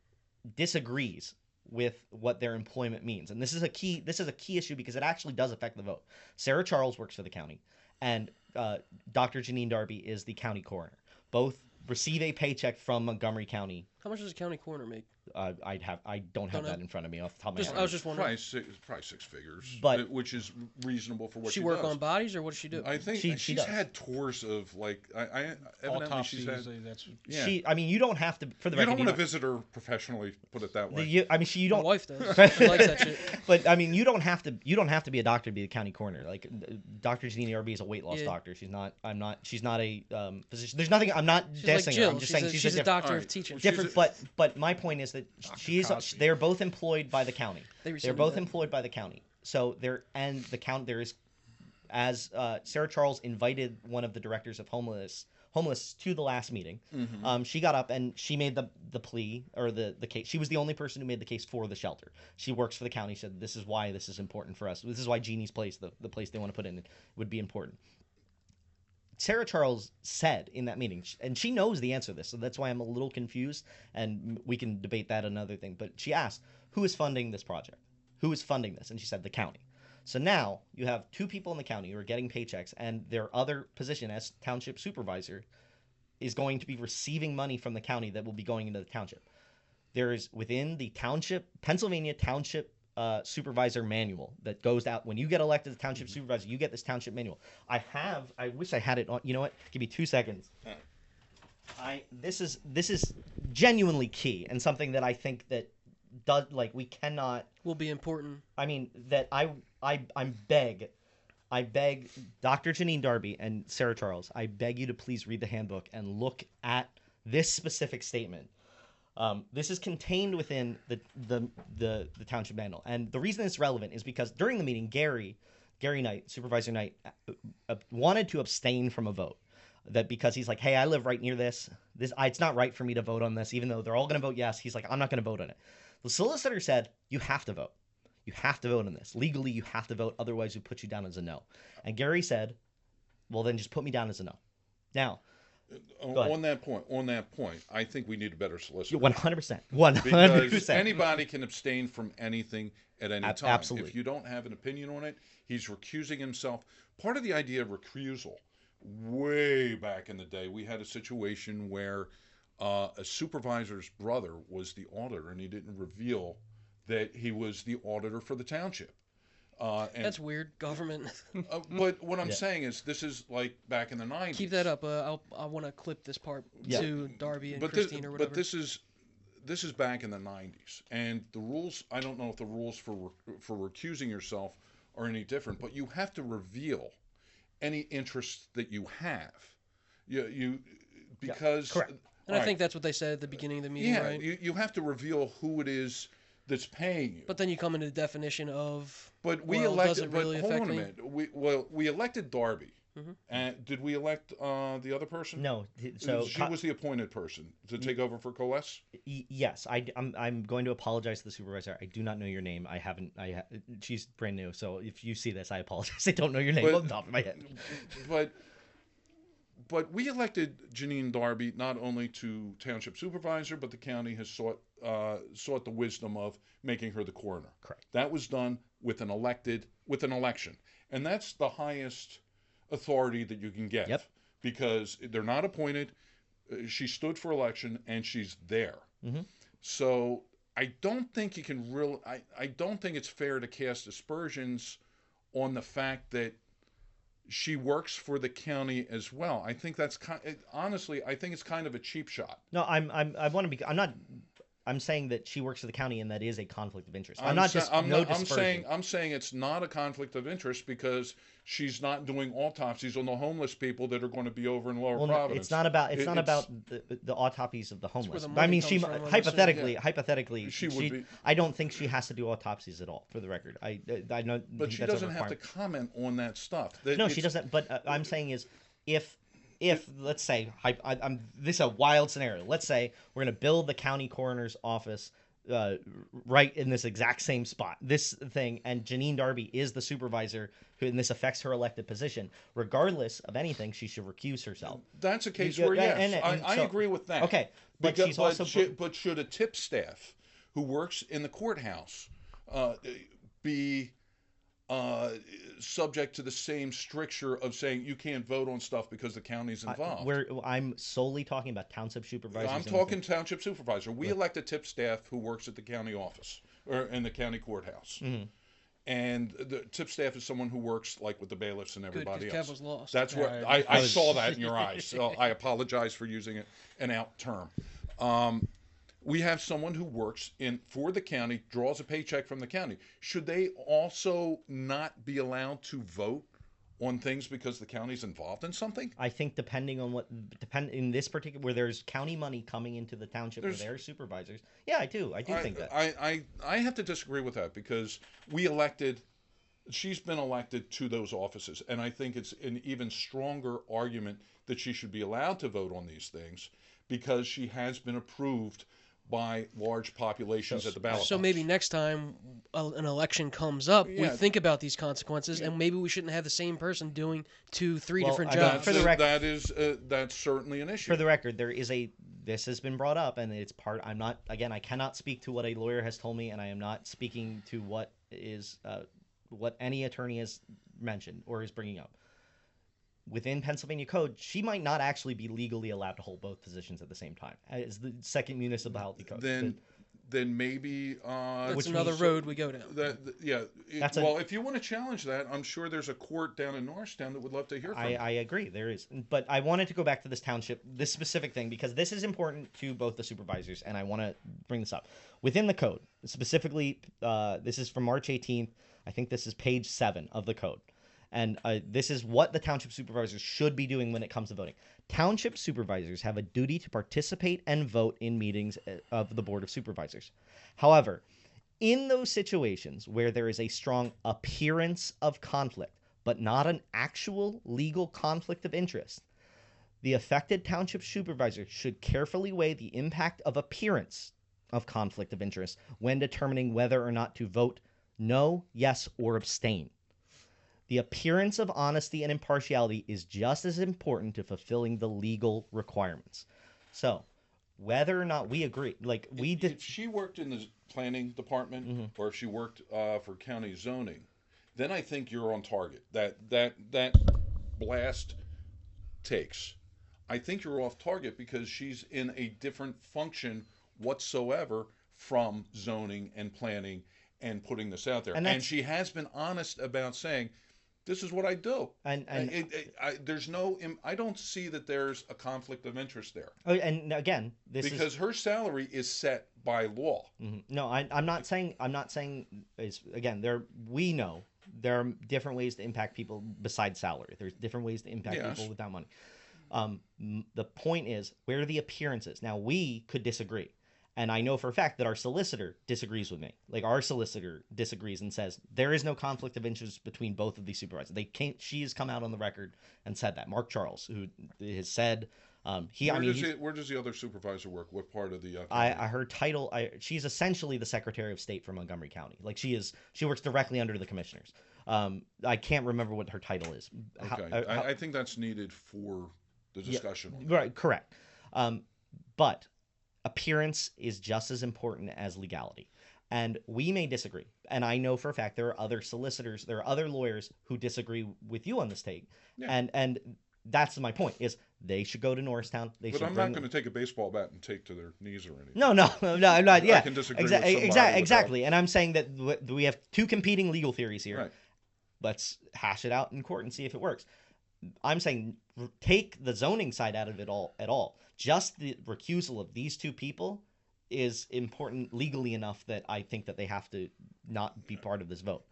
disagrees with what their employment means, and this is a key issue because it actually does affect the vote. Sarah Charles works for the county, and Dr. Janine Darby is the county coroner. Both receive a paycheck from Montgomery County. How much does a county coroner make? I don't have that in front of me off the top of my head. I was just wondering. Probably 6 figures, But- which is reasonable for what She she work does. on bodies, or what does she do? I think She she's does. had tours of evidently Autopsies. she's had. That's Yeah. I mean, you don't have to. For the You record, don't want to visit her professionally, put it that way. you My don't. wife does. She likes that shit. But I mean, you don't have to. You don't have to be a doctor to be the county coroner. Like Dr. Janine Darby is a weight loss Yeah. doctor. She's not. I'm not. She's not a physician. There's nothing. I'm not She's like dissing her. Jill. I'm just saying she's a diff- doctor All of right. teaching. different. But my point is that Cosby. they're both employed by the county. They They're received both that. employed by the county. So the county there is, as Sarah Charles invited one of the directors of homeless to the last meeting. She got up and she made the plea or the case. She was the only person who made the case for the shelter. She works for the county. Said this is why this is important for us. This is why Jeannie's place, the place they want to put in, would be important. Sarah Charles said in that meeting, and she knows the answer to this, so that's why I'm a little confused, and we can debate that another thing. But she asked, who is funding this project? Who is funding this? And she said, the county. So now you have 2 people in the county who are getting paychecks, and their other position as township supervisor is going to be receiving money from the county that will be going into the township. There is within the Pennsylvania Township supervisor manual that goes out when you get elected as township supervisor. You get this township manual. I wish I had it on. You know what? Give me 2 seconds. This is genuinely key and something that I think that does we cannot. Will be important. I mean that I beg Dr. Janine Darby and Sarah Charles. I beg you to please read the handbook and look at this specific statement. This is contained within the township manual, and the reason it's relevant is because during the meeting, Gary Knight, Supervisor Knight, wanted to abstain from a vote. That because he's like, hey, I live right near this. It's not right for me to vote on this, even though they're all going to vote yes. He's like, I'm not going to vote on it. The solicitor said, you have to vote. You have to vote on this. Legally, you have to vote. Otherwise, we put you down as a no. And Gary said, well, then just put me down as a no. Now, On that point, I think we need a better solicitor. 100%. Because anybody can abstain from anything at any time. Absolutely. If you don't have an opinion on it, he's recusing himself. Part of the idea of recusal, way back in the day, we had a situation where a supervisor's brother was the auditor, and he didn't reveal that he was the auditor for the township. And, That's weird. Government. but what I'm saying is, this is like back in the 90s. Keep that up. I want to clip this part to Darby and Christine or whatever. But this is back in the 90s, and the rules. I don't know if the rules for recusing yourself are any different, but you have to reveal any interest that you have. Because correct. And I think that's what they said at the beginning of the meeting, right? you have to reveal who it is that's paying you. But then you come into the definition of. But we does elected. it really But hold affect on a me? minute. We elected Darby. And did we elect the other person? No. So she was the appointed person to take over for Coles. Yes, I'm going to apologize to the supervisor. I do not know your name. I haven't. She's brand new, so if you see this, I apologize. I don't know your name off the top of my head. But we elected Janine Darby not only to township supervisor, but the county has sought the wisdom of making her the coroner. Correct. That was done with an election, and that's the highest authority that you can get. Yep. Because they're not appointed. She stood for election, and she's there. Mm-hmm. So I don't think you can really. I don't think it's fair to cast aspersions on the fact that she works for the county as well. I think that's honestly, I think it's kind of a cheap shot. No, I want to be. I'm not. I'm saying that she works for the county, and that is a conflict of interest. I'm not sa- just I'm no not, dispersion. I'm saying it's not a conflict of interest because she's not doing autopsies on the homeless people that are going to be over in Lower Well, no, Providence. it's not about It's the autopsies of the where homeless. the But I money mean, comes she from, I'm hypothetically, assuming. She would be. I don't think she has to do autopsies at all. For the record, I know. But she doesn't have to comment on that stuff. No, she doesn't. But I'm saying is if let's say I'm this is a wild scenario. Let's say we're going to build the county coroner's office right in this exact same spot, this thing, and Janine Darby is the supervisor who, and this affects her elected position. Regardless of anything, she should recuse herself. That's a case You- where, yes, and I so- agree with that. Okay, but Because- she's also but should a tip staff who works in the courthouse be subject to the same stricture of saying you can't vote on stuff because the county's involved? I'm solely talking about township supervisors. I'm and- talking township supervisor. We elect a tip staff who works at the county office or in the county courthouse. Mm-hmm. And the tip staff is someone who works like with the bailiffs and Good, everybody because Kev else. was lost. That's what I saw that in your eyes. So I apologize for using an out term. We have someone who works for the county, draws a paycheck from the county. Should they also not be allowed to vote on things because the county's involved in something? I think depending on in this particular where there's county money coming into the township where they're supervisors. Yeah, I do think that. I have to disagree with that because she's been elected to those offices, and I think it's an even stronger argument that she should be allowed to vote on these things because she has been approved by large populations at the ballot So box. maybe next time an election comes up, we Yeah. think about these consequences, and maybe we shouldn't have the same person doing 2-3 Well, different I mean, jobs. for the record- that's certainly an issue. For the record, this has been brought up, and it's part. I cannot speak to what a lawyer has told me, and I am not speaking to what any attorney has mentioned or is bringing up. Within Pennsylvania code, she might not actually be legally allowed to hold both positions at the same time. As the second municipality code. Then maybe That's another road we go down. If you want to challenge that, I'm sure there's a court down in Norristown that would love to hear from you. I agree, there is. But I wanted to go back to this township, this specific thing, because this is important to both the supervisors, and I want to bring this up. Within the code, specifically, this is from March 18th. I think this is page 7 of the code. And this is what the township supervisors should be doing when it comes to voting. Township supervisors have a duty to participate and vote in meetings of the Board of Supervisors. However, in those situations where there is a strong appearance of conflict, but not an actual legal conflict of interest, the affected township supervisor should carefully weigh the impact of appearance of conflict of interest when determining whether or not to vote no, yes, or abstain. The appearance of honesty and impartiality is just as important to fulfilling the legal requirements. So, whether or not we agree, If she worked in the planning department or if she worked for county zoning, then I think you're on target. That blast takes. I think you're off target because she's in a different function whatsoever from zoning and planning and putting this out there. And she has been honest about saying, this is what I do. I don't see that there's a conflict of interest there. And again, because her salary is set by law. No, I'm not saying we know there are different ways to impact people besides salary. There's different ways to impact people without money. The point is where are the appearances. Now we could disagree. And I know for a fact that our solicitor disagrees with me. Our solicitor disagrees and says there is no conflict of interest between both of these supervisors. She has come out on the record and said that. Mark Charles, who has said where does the other supervisor work? What part of the? Her title. She's essentially the Secretary of State for Montgomery County. She works directly under the commissioners. I can't remember what her title is. Okay, I think that's needed for the discussion. Yeah, right. Correct. But appearance is just as important as legality. And we may disagree. And I know for a fact there are other solicitors, there are other lawyers who disagree with you on this take. Yeah. And that's my point, is they should go to Norristown. But I'm not going to take a baseball bat and take to their knees or anything. No, I'm not. Yeah, I can disagree with somebody exactly. And I'm saying that we have two competing legal theories here. Right. Let's hash it out in court and see if it works. I'm saying take the zoning side out of it all at all. Just the recusal of these two people is important legally enough that I think that they have to not be part of this vote.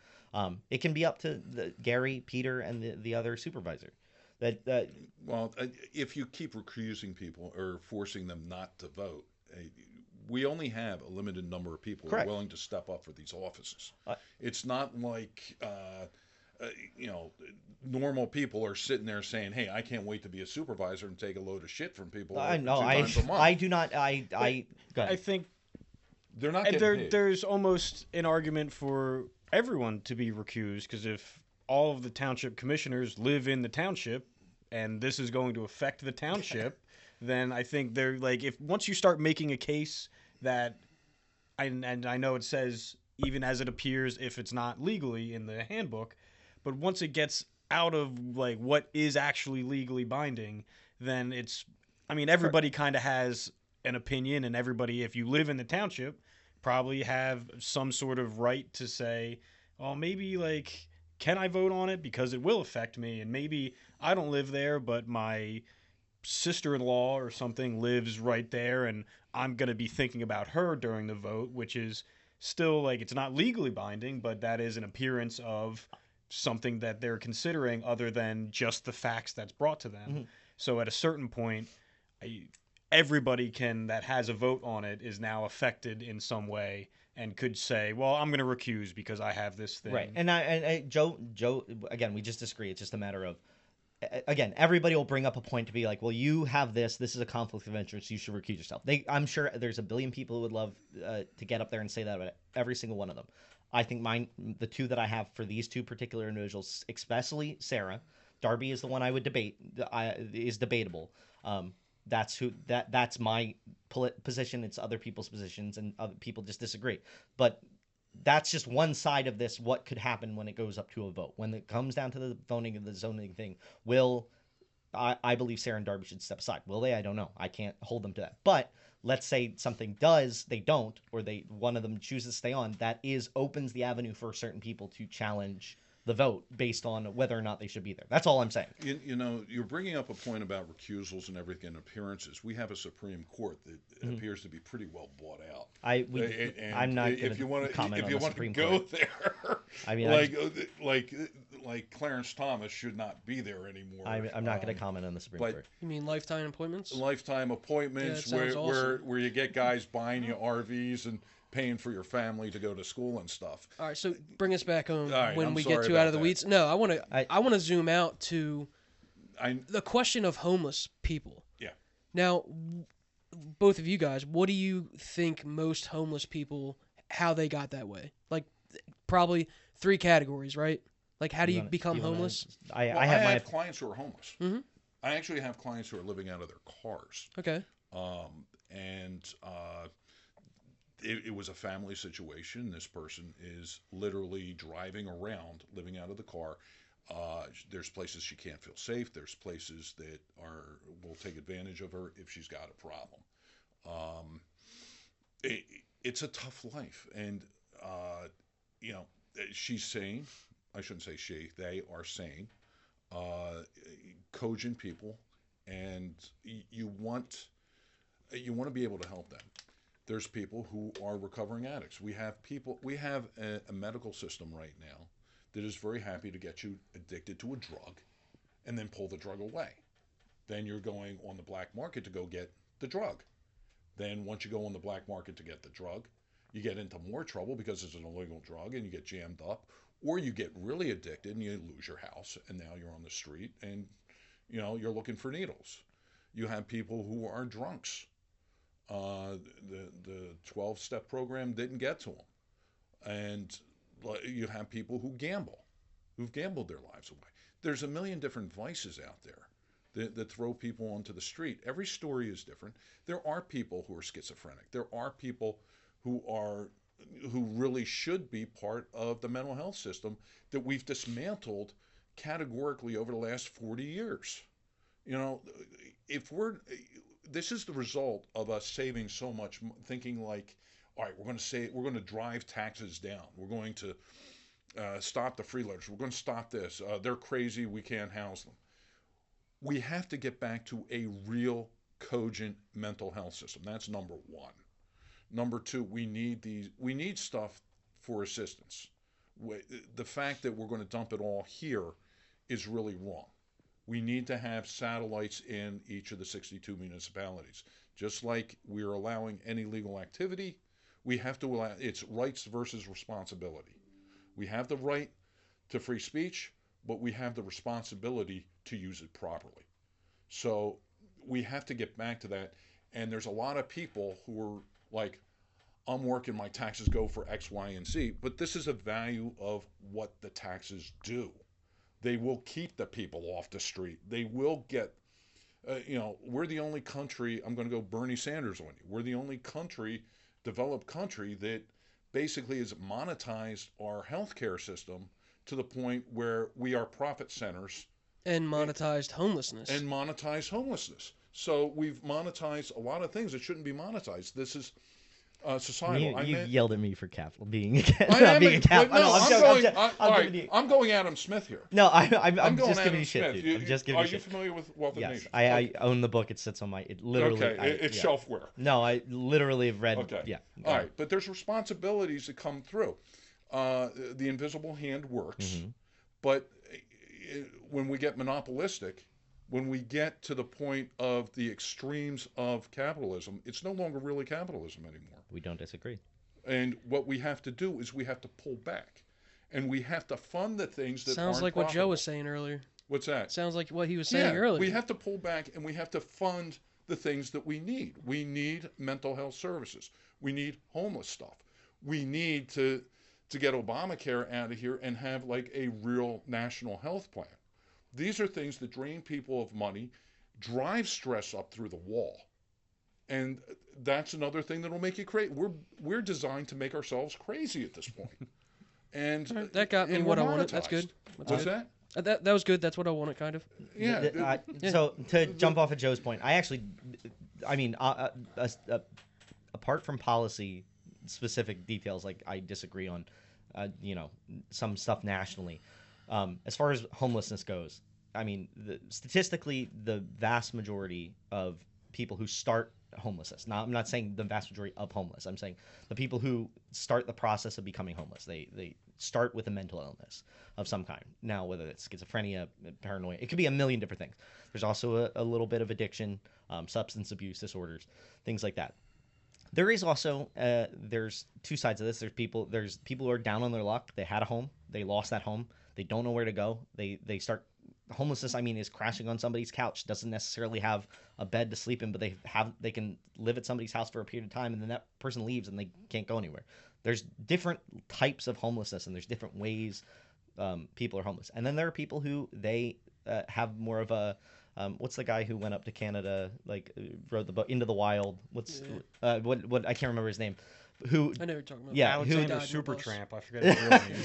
It can be up to Gary, Peter, and the other supervisor. That Well, if you keep recusing people or forcing them not to vote, we only have a limited number of people who are Correct. willing to step up for these offices. Uh, It's not like you know, normal people are sitting there saying, "Hey, I can't wait to be a supervisor and take a load of shit from people I two no, times a month." I do not. Go I ahead. think They're not getting paid. there's almost an argument for everyone to be recused, because if all of the township commissioners live in the township and this is going to affect the township, then I think they're like, if once you start making a case that, and I know it says even as it appears if it's not legally in the handbook, but once it gets out of like what is actually legally binding, then it's, I mean, everybody kind of has an opinion, and everybody, if you live in the township, probably have some sort of right to say, oh, maybe like, can I vote on it because it will affect me, and maybe I don't live there, but my sister-in-law or something lives right there, and I'm going to be thinking about her during the vote, which is still like, it's not legally binding, but that is an appearance of something that they're considering other than just the facts that's brought to them. Mm-hmm. So at a certain point, everybody that has a vote on it is now affected in some way and could say, well, I'm going to recuse because I have this thing. Right, and Joe, again, we just disagree. It's just a matter of, again, everybody will bring up a point to be like, well, you have this. This is a conflict of interest. You should recuse yourself. I'm sure there's a billion people who would love to get up there and say that about every single one of them. I think the two that I have for these two particular individuals, especially Sarah, Darby is the one I would debate. Is debatable. That's my position. It's other people's positions, and other people just disagree. But that's just one side of this. What could happen when it goes up to a vote? When it comes down to the voting of the zoning thing, I believe Sarah and Darby should step aside. Will they? I don't know. I can't hold them to that. But let's say something they don't, or one of them chooses to stay on. That opens the avenue for certain people to challenge the vote based on whether or not they should be there. That's all I'm saying. You know, you're bringing up a point about recusals and everything and appearances. We have a Supreme Court that appears to be pretty well bought out. I'm not going to comment on the Supreme Court. If you want to go there, I mean, like Clarence Thomas should not be there anymore. I'm not going to comment on the Supreme Court. You mean lifetime appointments? Lifetime appointments Yeah, that sounds awesome. where you get guys buying you RVs and paying for your family to go to school and stuff. All right, so bring us back home when I'm we sorry get too about out of the that. weeds. No, I want to zoom out to I the question of homeless people. Yeah. Now, both of you guys, what do you think most homeless people, how they got that way? Like, probably 3 categories, right? Like, how do you become homeless? I I have have clients who are homeless. Mm-hmm. I actually have clients who are living out of their cars. Okay. It was a family situation. This person is literally driving around, living out of the car. There's places she can't feel safe. There's places that will take advantage of her if she's got a problem. It's a tough life, and you know, she's sane. I shouldn't say she. They are sane, cogent people, and you want to be able to help them. There's people who are recovering addicts. We have a medical system right now that is very happy to get you addicted to a drug and then pull the drug away. Then you're going on the black market to go get the drug. Then once you go on the black market to get the drug, you get into more trouble because it's an illegal drug and you get jammed up, or you get really addicted and you lose your house and now you're on the street and you're looking for needles. You have people who are drunks. The 12-step program didn't get to them. And you have people who've gambled their lives away. There's a million different vices out there that throw people onto the street. Every story is different. There are people who are schizophrenic. There are people who really should be part of the mental health system that we've dismantled categorically over the last 40 years. This is the result of us saving so much, thinking like, all right, we're going to drive taxes down. We're going to stop the freeloaders. We're going to stop this. They're crazy. We can't house them. We have to get back to a real cogent mental health system. That's number one. Number two, we need stuff for assistance. The fact that we're going to dump it all here is really wrong. We need to have satellites in each of the 62 municipalities. Just like we're allowing any legal activity, we have to allow it's rights versus responsibility. We have the right to free speech, but we have the responsibility to use it properly. So we have to get back to that. And there's a lot of people who are like, I'm working, my taxes go for X, Y, and Z, but this is a value of what the taxes do. They will keep the people off the street. They will get, we're the only country, I'm going to go Bernie Sanders on you. We're the only developed country that basically has monetized our healthcare system to the point where we are profit centers. And monetized homelessness. So we've monetized a lot of things that shouldn't be monetized. This is societal. You yelled at me for being a cap. I'm going Adam Smith here. No, I'm going just giving Adam you shit, Smith. dude. I'm just giving you shit. Are you familiar with Wealth of Yes, Nations? I own the book. It sits on it literally. Okay, it's shelfware. No, I literally have read. Okay. Yeah. All right, but there's responsibilities that come through. The invisible hand works, but when we get monopolistic, when we get to the point of the extremes of capitalism, it's no longer really capitalism anymore. We don't disagree. And what we have to do is we have to pull back, and we have to fund the things that Sounds aren't like what profitable. Joe was saying earlier. What's that? Sounds like what he was saying earlier. We have to pull back, and we have to fund the things that we need. We need mental health services. We need homeless stuff. We need to get Obamacare out of here and have like a real national health plan. These are things that drain people of money, drive stress up through the wall. And that's another thing that will make you crazy. We're designed to make ourselves crazy at this point. And that got me what I wanted. That's good. What's that? That was good. That's what I wanted, kind of. Yeah. So to jump off of Joe's point, apart from policy specific details, like I disagree on, some stuff nationally. As far as homelessness goes, statistically, the vast majority of people who start homelessness. Now, I'm not saying the vast majority of homeless. I'm saying the people who start the process of becoming homeless. They start with a mental illness of some kind. Now, whether it's schizophrenia, paranoia, it could be a million different things. There's also a little bit of addiction, substance abuse disorders, things like that. There is also there's two sides of this. There's people who are down on their luck. They had a home, they lost that home, they don't know where to go. They start homelessness. Is crashing on somebody's couch. Doesn't necessarily have a bed to sleep in, but they can live at somebody's house for a period of time, and then that person leaves and they can't go anywhere. There's different types of homelessness, and there's different ways people are homeless. And then there are people who they have more of a what's the guy who went up to Canada, wrote the book Into the Wild? What I can't remember his name. Who I know you're talking about. Yeah, Alexander Supertramp. I forget his real name.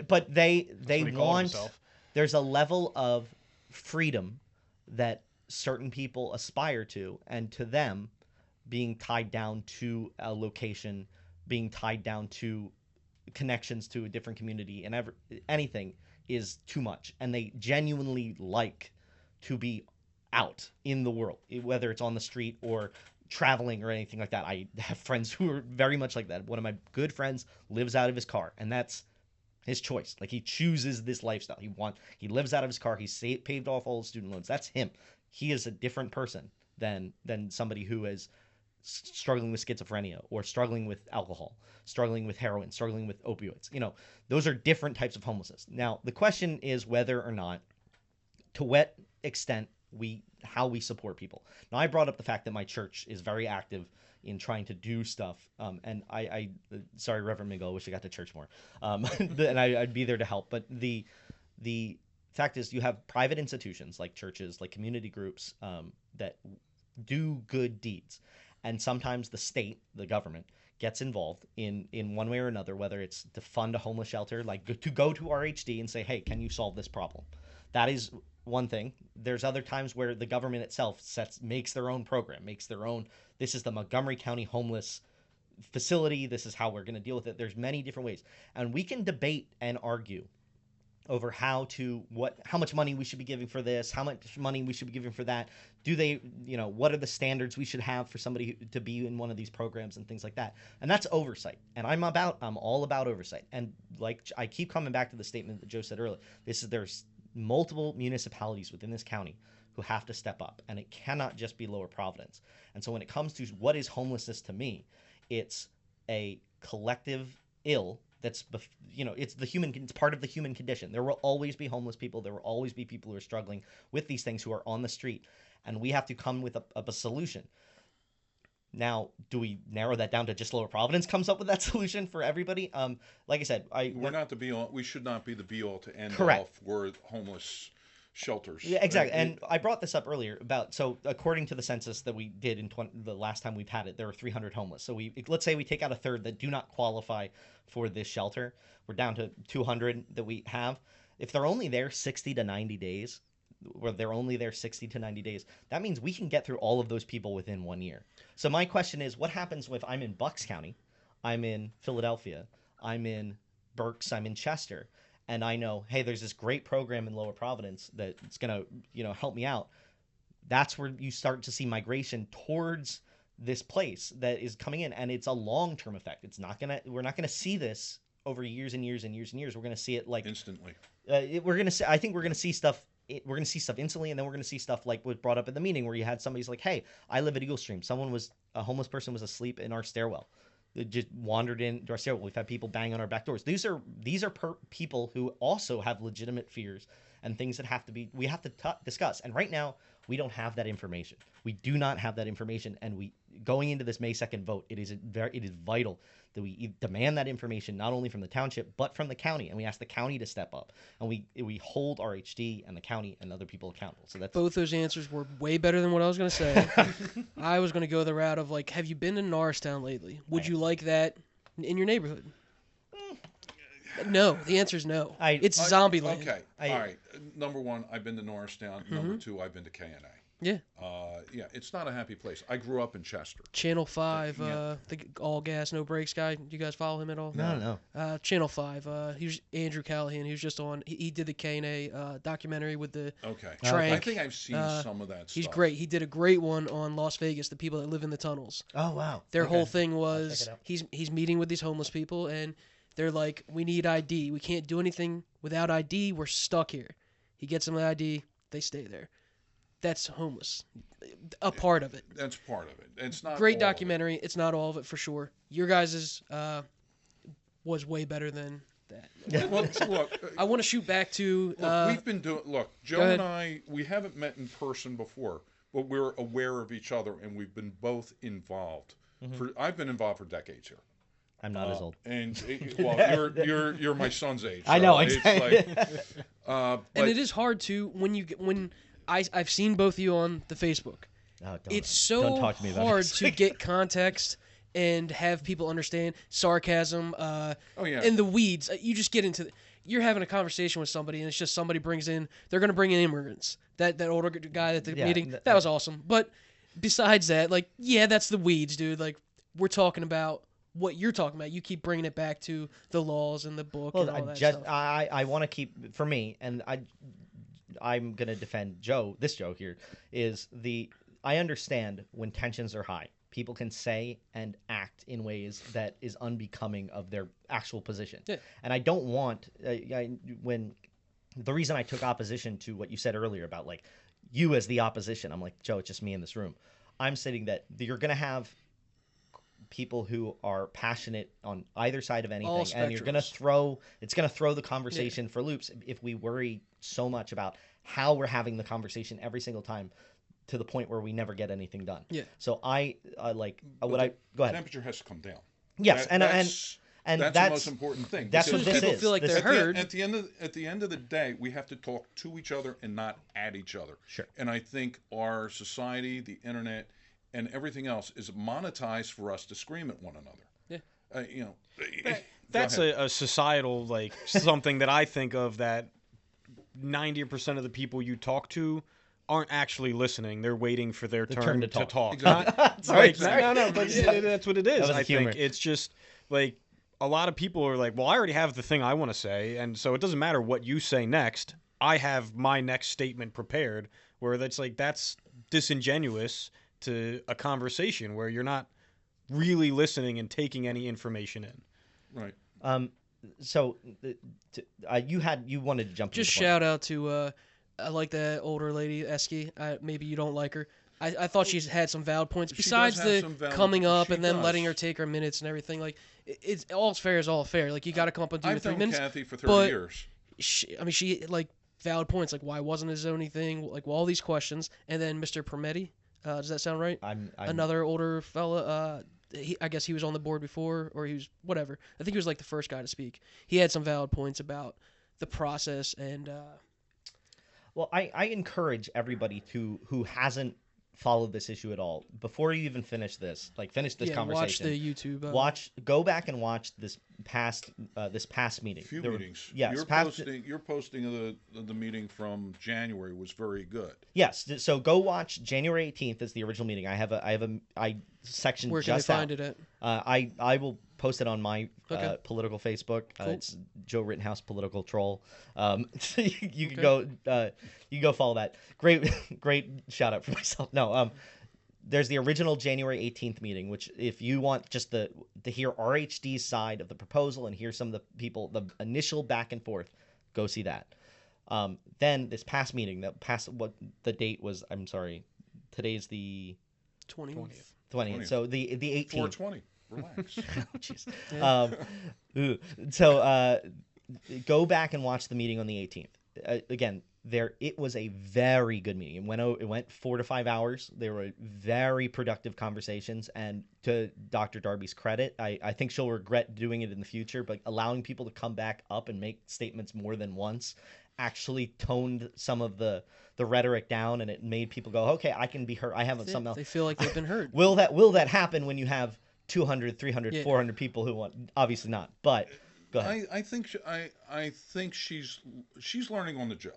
But they what he called want. himself. There's a level of freedom that certain people aspire to, and to them, being tied down to a location, being tied down to connections to a different community, and anything is too much, and they genuinely like to be out in the world, whether it's on the street or traveling or anything like that. I have friends who are very much like that. One of my good friends lives out of his car, and that's his choice. He chooses this lifestyle. He lives out of his car. He's paid off all his student loans. That's him. He is a different person than somebody who is struggling with schizophrenia or struggling with alcohol, struggling with heroin, struggling with opioids. Those are different types of homelessness. Now, the question is whether or not, to what extent how we support people. Now, I brought up the fact that my church is very active in trying to do stuff, and I sorry, Reverend Miguel, I wish I got to church more, and I'd be there to help. But the fact is, you have private institutions like churches, like community groups, that do good deeds, and sometimes the state, the government, gets involved in one way or another, whether it's to fund a homeless shelter, to go to RHD and say, hey, can you solve this problem? That is one thing. There's other times where the government itself makes their own program, this is the Montgomery County Homeless Facility, this is how we're going to deal with it. There's many different ways. And we can debate and argue over how much money we should be giving for this, how much money we should be giving for that. Do they, what are the standards we should have for somebody to be in one of these programs and things like that. And that's oversight. And I'm all about oversight. And like I keep coming back to the statement that Joe said earlier. There's multiple municipalities within this county who have to step up, and it cannot just be Lower Providence. And so when it comes to what is homelessness to me, it's a collective ill. It's it's part of the human condition. There will always be homeless people. There will always be people who are struggling with these things, who are on the street, and we have to come with a solution. Now, do we narrow that down to just Lower Providence comes up with that solution for everybody? Like I said, we should not be the be all to end Correct. all for homeless shelters. Yeah, exactly. And I brought this up earlier so according to the census that we did in the last time we've had it, there were 300 homeless. So let's say we take out a third that do not qualify for this shelter. We're down to 200 that we have. If they're only there 60 to 90 days, that means we can get through all of those people within 1 year. So my question is, what happens if I'm in Bucks County, I'm in Philadelphia, I'm in Berks, I'm in Chester, and I know, hey, there's this great program in Lower Providence that's going to, help me out. That's where you start to see migration towards this place that is coming in, and it's a long-term effect. We're not going to see this over years and years and years and years. We're going to see it like instantly. I think we're going to see stuff. We're going to see stuff instantly, and then we're going to see stuff like was brought up at the meeting, where you had somebody's like, hey, I live at Eagle Stream. A homeless person was asleep in our stairwell. They just wandered into our stairwell. We've had people bang on our back doors. These are people who also have legitimate fears and things that we have to discuss. And right now, we don't have that information. We do not have that information. And going into this May 2nd vote, it is vital that we demand that information, not only from the township, but from the county. And we ask the county to step up. And we hold RHD and the county and other people accountable. So that's both those answers were way better than what I was going to say. I was going to go the route of like, have you been to Norristown lately? Would you like that in your neighborhood? No. The answer is no. It's zombie land. Okay. All right. Number one, I've been to Norristown. Number two, I've been to KNA. Yeah. It's not a happy place. I grew up in Chester. Channel 5, the all gas, no brakes guy. Do you guys follow him at all? No. Channel 5. He was Andrew Callahan. He was just on. He did the K&A documentary with the Trank. I think I've seen some of that stuff. He's great. He did a great one on Las Vegas, the people that live in the tunnels. Oh, wow. Their whole thing was he's meeting with these homeless people, and they're like, we need ID. We can't do anything without ID. We're stuck here. He gets them the ID. They stay there. That's homeless. A part of it. That's part of it. It's not great documentary. It's not all of it for sure. Your guys's was way better than that. Well, look, I want to shoot back to. We've been doing. Look, Joe and I, we haven't met in person before, but we're aware of each other, and we've been both involved. I've been involved for decades here. I'm not as old. And you're my son's age. So I know exactly. And it is hard to when I've seen both of you on the Facebook. Oh, it's so hard to get context and have people understand sarcasm. And the weeds. You just get into. You're having a conversation with somebody, and it's just somebody they're going to bring in immigrants. That older guy at the meeting, that was awesome. But besides that, that's the weeds, dude. Like, we're talking about what you're talking about. You keep bringing it back to the laws and the book and all that stuff. I want to keep, for me, and I'm going to defend Joe here, I understand when tensions are high. People can say and act in ways that is unbecoming of their actual position. Yeah. And I don't want, the reason I took opposition to what you said earlier about you as the opposition, I'm like, Joe, it's just me in this room. I'm saying that you're going to have people who are passionate on either side of anything, and it's going to throw the conversation for loops if we worry so much about how we're having the conversation every single time to the point where we never get anything done. Yeah. So go ahead. Temperature has to come down. Yes, and that's the most important thing. That's what this people is. Feel like they're heard. At the end of the day, we have to talk to each other and not at each other. Sure. And I think our society, the internet, and everything else is monetized for us to scream at one another. Yeah. That's a societal something that I think of, that 90% of the people you talk to aren't actually listening. They're waiting for their turn to talk. Exactly. No, but that's what it is. I think it's just a lot of people are like, well, I already have the thing I want to say, and so it doesn't matter what you say next. I have my next statement prepared. Where that's disingenuous to a conversation where you're not really listening and taking any information in. Right. So you wanted to jump. Just into the shout out to I like that older lady Esky. Maybe you don't like her. I thought she's had some valid points She does besides have the some valid coming points. up She and then does. letting her take her minutes and everything. Like it's all fair is all fair. Like you got to come up and do your I've 3 known minutes. Kathy for 30 but years. She like valid points. Like why wasn't his zoning thing? Like all these questions. And then Mr. Permetti. Does that sound right? I'm Another older fella. I guess he was on the board before, or he was whatever. I think he was like the first guy to speak. He had some valid points about the process and. Well, I encourage everybody who hasn't followed this issue at all, before you even finish this conversation. Watch the YouTube. Go back and watch this past meeting. Few There were- meetings. Yes, Your posting of the meeting from January was very good. Yes, so go watch January 18th is the original meeting. I have a section Where can I just find out. it at? I will post it on my Okay. political Facebook. Cool. It's Joe Rittenhouse Political Troll. So you can Okay. you can go follow that. Great shout out for myself. No, there's the original January 18th meeting, which if you want just to hear RHD's side of the proposal and hear some of the people, the initial back and forth, go see that. Then this past meeting, what the date was, I'm sorry, today's the 20th. 20th. So the 18th. 420. Relax. Oh, jeez. So go back and watch the meeting on the 18th. Again, it was a very good meeting. It went 4 to 5 hours. There were very productive conversations, and to Dr. Darby's credit, I think she'll regret doing it in the future, but allowing people to come back up and make statements more than once actually toned some of the rhetoric down, and it made people go, okay, I can be heard. I haven't something else. They feel like they've been heard. Will that happen when you have 200, 300, Yeah. 400 people who want? Obviously not. But go ahead. I think she's learning on the job.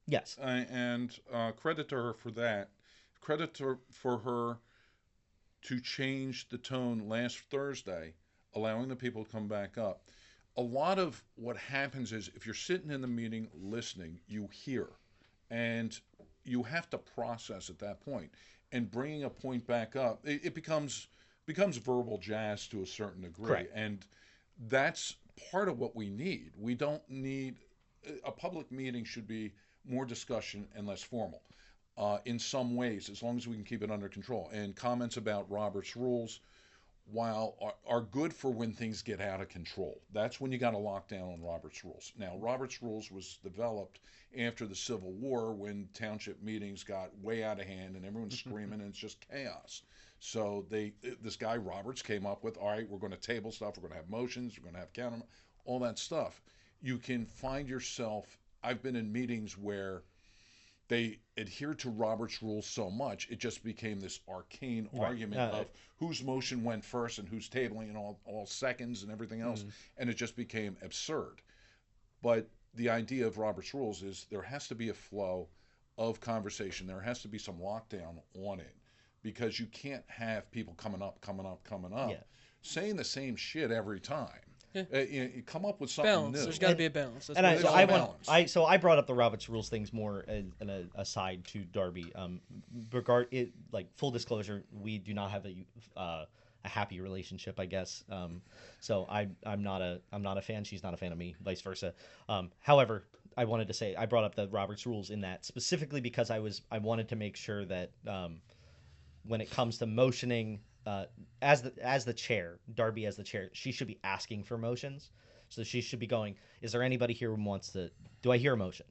Yes. And credit to her for that. For her to change the tone last Thursday, allowing the people to come back up. A lot of what happens is if you're sitting in the meeting listening, you hear, and you have to process at that point. And bringing a point back up, it becomes verbal jazz to a certain degree. Correct. And that's part of what we need. We don't need a public meeting should be more discussion and less formal in some ways, as long as we can keep it under control. And comments about Robert's rules, while are good for when things get out of control. That's when you got to lock down on Robert's rules. Now, Robert's rules was developed after the Civil War when township meetings got way out of hand and everyone's screaming and it's just chaos. So this guy Roberts came up with, all right, we're going to table stuff, we're going to have motions, we're going to have counter, all that stuff. You can find yourself, I've been in meetings where they adhere to Robert's rules so much, it just became this arcane argument of whose motion went first and who's tabling and all seconds and everything else. And it just became absurd. But the idea of Robert's rules is there has to be a flow of conversation. There has to be some lockdown on it, because you can't have people coming up, saying the same shit every time. Yeah. You come up with something Balance. new. There's got to be a balance. That's And what it's all about. I brought up the Robert's Rules things more in a aside to Darby. Full disclosure, we do not have a happy relationship, I guess. So I'm not a fan. She's not a fan of me. Vice versa. However, I wanted to say I brought up the Robert's Rules in that specifically because I wanted to make sure that when it comes to motioning. As the chair, Darby as the chair, she should be asking for motions. So she should be going, is there anybody here who wants to, do I hear a motion?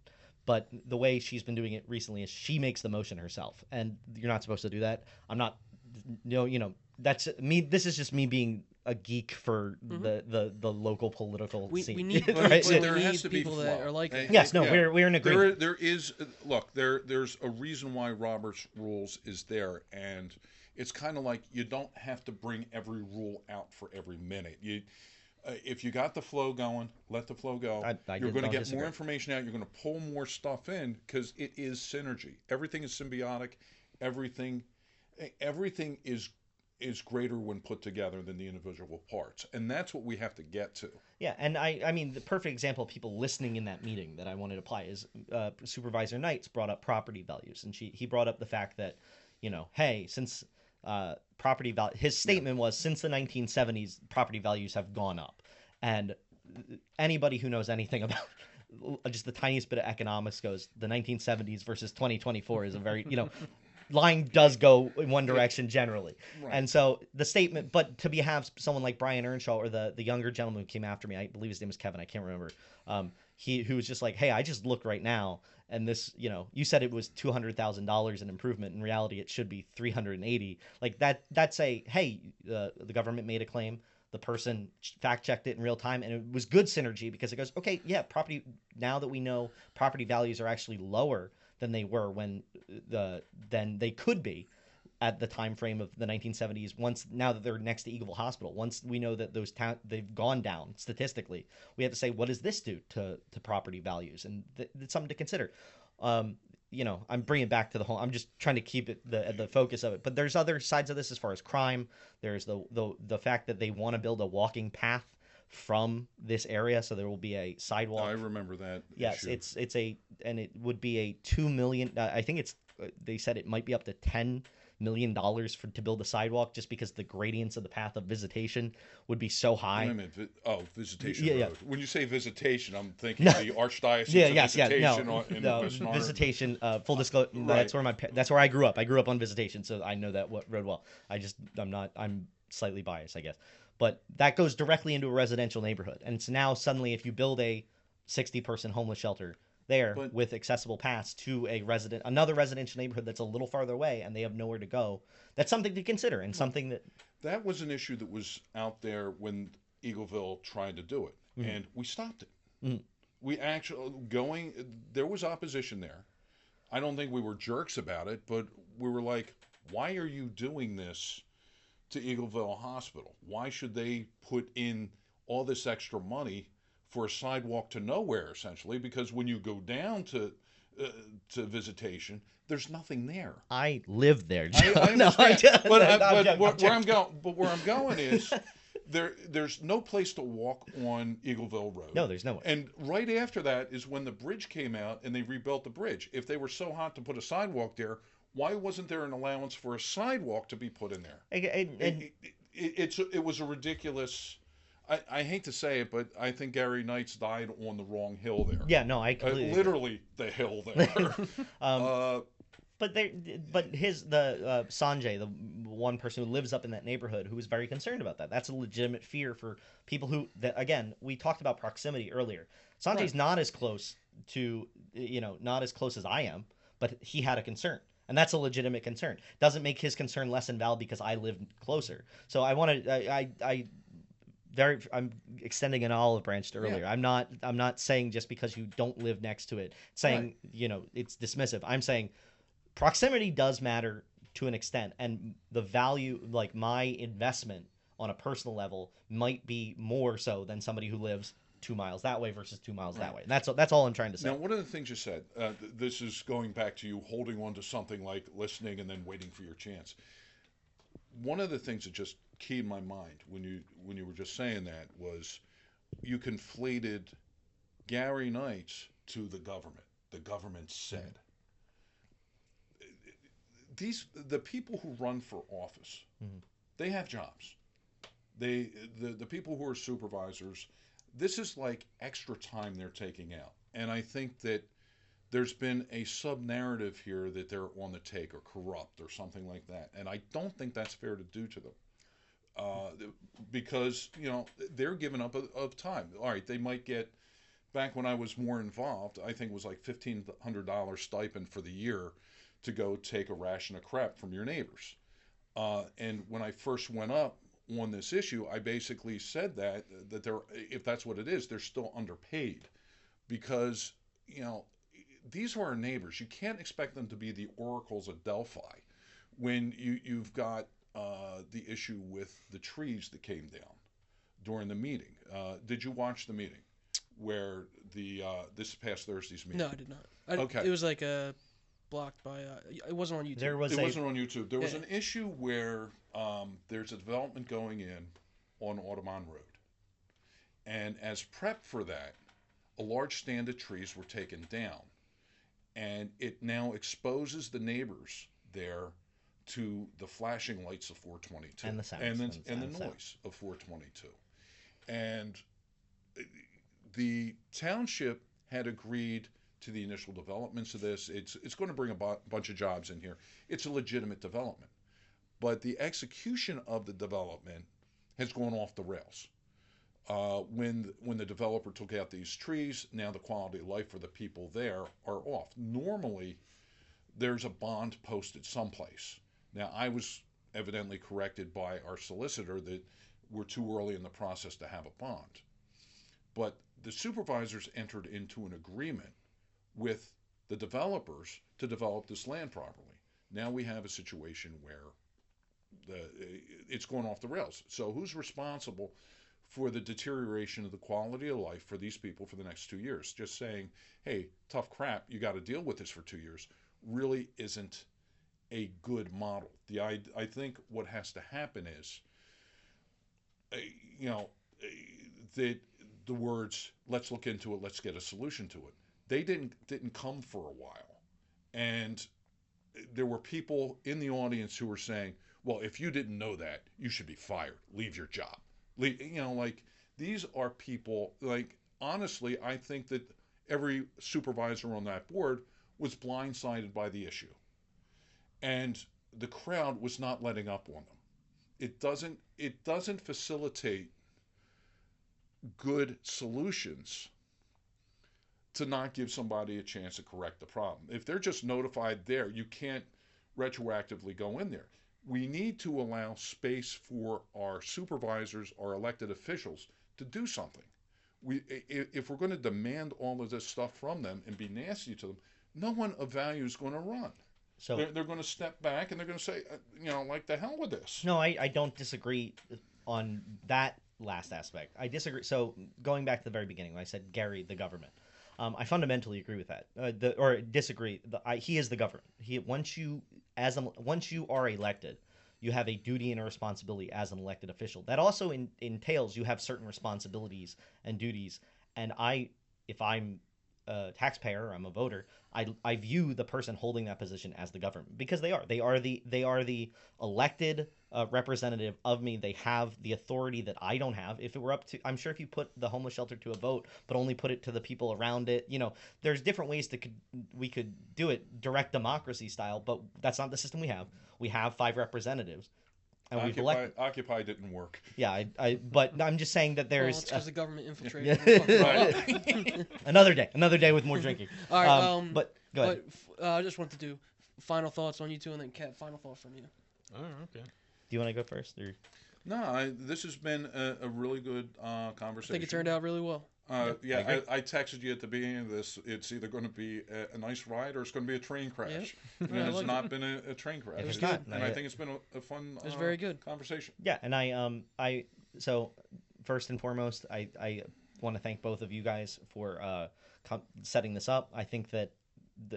But the way she's been doing it recently is she makes the motion herself. And you're not supposed to do that. I'm not, that's me. This is just me being a geek for the local political scene. We need, Right? There has to be people flow. that are like that. Yes, no, we're in agreement. There's a reason why Robert's Rules is there, and it's kind of like you don't have to bring every rule out for every minute. If you got the flow going, let the flow go. You're going to get more information out. You're going to pull more stuff in because it is synergy. Everything is symbiotic. Everything is is greater when put together than the individual parts, and that's what we have to get to. Yeah, and I mean, the perfect example of people listening in that meeting that I wanted to apply is Supervisor Knights brought up property values, and he brought up the fact that, hey, since property value, his statement was since the 1970s, property values have gone up, and anybody who knows anything about just the tiniest bit of economics goes the 1970s versus 2024 is a very line does go in one direction generally. Right. And so the statement, but to have someone like Brian Earnshaw or the younger gentleman who came after me, I believe his name was Kevin, I can't remember, who was just like, hey, I just looked right now, and this, you said it was $200,000 in improvement. In reality, it should be 380. Like that's a, hey, the government made a claim. The person fact checked it in real time, and it was good synergy because it goes, okay, yeah, property. Now that we know property values are actually lower than they were than they could be at the time frame of the 1970s. Now that they're next to Eagleville Hospital, once we know that they've gone down statistically, we have to say, what does this do to property values? And it's something to consider. I'm bringing it back to the whole. I'm just trying to keep it the focus of it. But there's other sides of this as far as crime. There's the fact that they want to build a walking path from this area, so there will be a sidewalk. I remember that. Yes, issue. it would be a $2 million. I think they said it might be up to $10 million to build a sidewalk, just because the gradients of the path of visitation would be so high. Wait a minute. Visitation Yeah, road. yeah. When you say visitation, I'm thinking No. the Archdiocese Yeah, of yes, yeah, Visitation no, in no, West Norwood. visitation. Full disclosure, Right. that's where I grew up. I grew up on Visitation, so I know that road well. I'm slightly biased, I guess, but that goes directly into a residential neighborhood, and it's now suddenly if you build a 60-person homeless shelter there with accessible paths to another residential neighborhood that's a little farther away, and they have nowhere to go. That's something to consider, and something That was an issue that was out there when Eagleville tried to do it, Mm-hmm. and we stopped it. Mm-hmm. We actually there was opposition there. I don't think we were jerks about it, but we were like, why are you doing this to Eagleville Hospital? Why should they put in all this extra money for a sidewalk to nowhere, essentially? Because when you go down to Visitation, there's nothing there. I live there. I No, understand, I'm where I'm going is there's no place to walk on Eagleville Road. No, there's nowhere. And right after that is when the bridge came out and they rebuilt the bridge. If they were so hot to put a sidewalk there, why wasn't there an allowance for a sidewalk to be put in there? It was a ridiculous. I hate to say it, but I think Gary Knights died on the wrong hill there. Yeah, no, I completely agree. Literally the hill there. But Sanjay, the one person who lives up in that neighborhood, who was very concerned about that. That's a legitimate fear for people again, we talked about proximity earlier. Sanjay's not as close not as close as I am, but he had a concern. And that's a legitimate concern. Doesn't make his concern less invalid because I live closer. So I'm extending an olive branch to earlier. Yeah. I'm not saying just because you don't live next to it, saying, it's dismissive. I'm saying proximity does matter to an extent, and the value, like my investment on a personal level, might be more so than somebody who lives 2 miles that way versus 2 miles that way. That's all I'm trying to say. Now, one of the things you said, this is going back to you holding on to something like listening and then waiting for your chance. One of the things that just keyed my mind when you were just saying that was you conflated Gary Knights to the government. The government said. The people who run for office, they have jobs. The people who are supervisors, this is like extra time they're taking out. And I think that there's been a sub-narrative here that they're on the take or corrupt or something like that. And I don't think that's fair to do to them. Because, they're giving up of time. All right, they might get, back when I was more involved, I think it was like $1,500 stipend for the year to go take a ration of crap from your neighbors. And when I first went up on this issue, I basically said that they're, if that's what it is, they're still underpaid. Because, these are our neighbors. You can't expect them to be the oracles of Delphi when you've got the issue with the trees that came down during the meeting. Did you watch the meeting where this past Thursday's meeting? No, I did not. Okay. It was like a blocked by. It wasn't on YouTube. There was It a wasn't on YouTube. There was Yeah. an issue where there's a development going in on Audubon Road. And as prep for that, a large stand of trees were taken down. And it now exposes the neighbors there to the flashing lights of 422 And the sounds. and the noise of 422. And the township had agreed to the initial developments of this. It's going to bring a bunch of jobs in here. It's a legitimate development, but the execution of the development has gone off the rails. When the developer took out these trees, now the quality of life for the people there are off. Normally, there's a bond posted someplace. Now, I was evidently corrected by our solicitor that we're too early in the process to have a bond. But the supervisors entered into an agreement with the developers to develop this land properly. Now we have a situation where it's going off the rails. So who's responsible for the deterioration of the quality of life for these people for the next 2 years? Just saying, hey, tough crap, you got to deal with this for 2 years, really isn't a good model. I think what has to happen is, that the words, let's look into it, let's get a solution to it, they didn't come for a while. And there were people in the audience who were saying, well, if you didn't know that, you should be fired, leave your job. These are people, honestly, I think that every supervisor on that board was blindsided by the issue. And the crowd was not letting up on them. It doesn't facilitate good solutions to not give somebody a chance to correct the problem. If they're just notified there, you can't retroactively go in there. We need to allow space for our supervisors, our elected officials, to do something. If we're going to demand all of this stuff from them and be nasty to them, no one of value is going to run. So They're going to step back and they're going to say, the hell with this. no, I don't disagree on that last aspect. I disagree. So going back to the very beginning, when I said Gary, the government, I fundamentally agree with that, or disagree. He is the government. Once you are elected, you have a duty and a responsibility as an elected official. That also entails you have certain responsibilities and duties. And if I'm a taxpayer, I'm a voter, I view the person holding that position as the government, because they are the elected representative of me. They have the authority that I don't have. If it were up to, I'm sure if you put the homeless shelter to a vote, but only put it to the people around it, there's different ways we could do it direct democracy style, but that's not the system we have. We have 5 representatives. And we've elected. Occupy didn't work. Yeah, but I'm just saying that there's it's because the government infiltrated. Right. another day with more drinking. All right, but go ahead. But I just wanted to do final thoughts on you two, and then Kat, final thought from you. Oh, okay. Do you want to go first? Or? No, this has been a really good conversation. I think it turned out really well. I agree. texted you at the beginning of this. It's either going to be a nice ride or it's going to be a train crash. Yep. And I it's like not been a train crash. It was good. And I think it's been a fun It was very good conversation. Yeah, and so first and foremost, I want to thank both of you guys for setting this up. I think that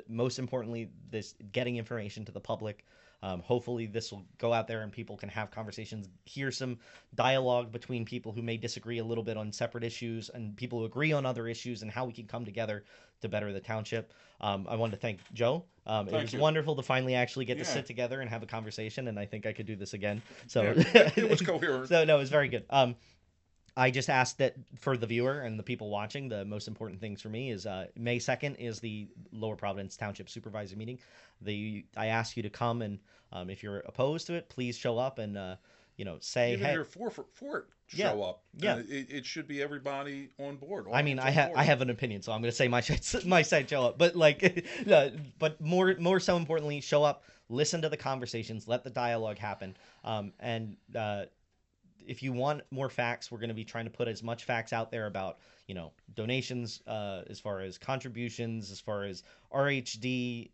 most importantly, this getting information to the public. Hopefully this will go out there and people can have conversations, hear some dialogue between people who may disagree a little bit on separate issues and people who agree on other issues, and how we can come together to better the township. I wanted to thank Joe. It was wonderful to finally actually get to sit together and have a conversation, and I think I could do this again. So it was coherent. So no, it was very good. I just asked that for the viewer and the people watching, the most important things for me is May 2nd is the Lower Providence Township Supervisor meeting. I ask you to come, and if you're opposed to it, please show up and say, Even hey, if you're for it, show up. Yeah. It should be everybody on board. I mean, I have an opinion, so I'm going to say my side show up. But but more so importantly, show up, listen to the conversations, let the dialogue happen, and if you want more facts, we're going to be trying to put as much facts out there about, donations, as far as contributions, as far as RHD,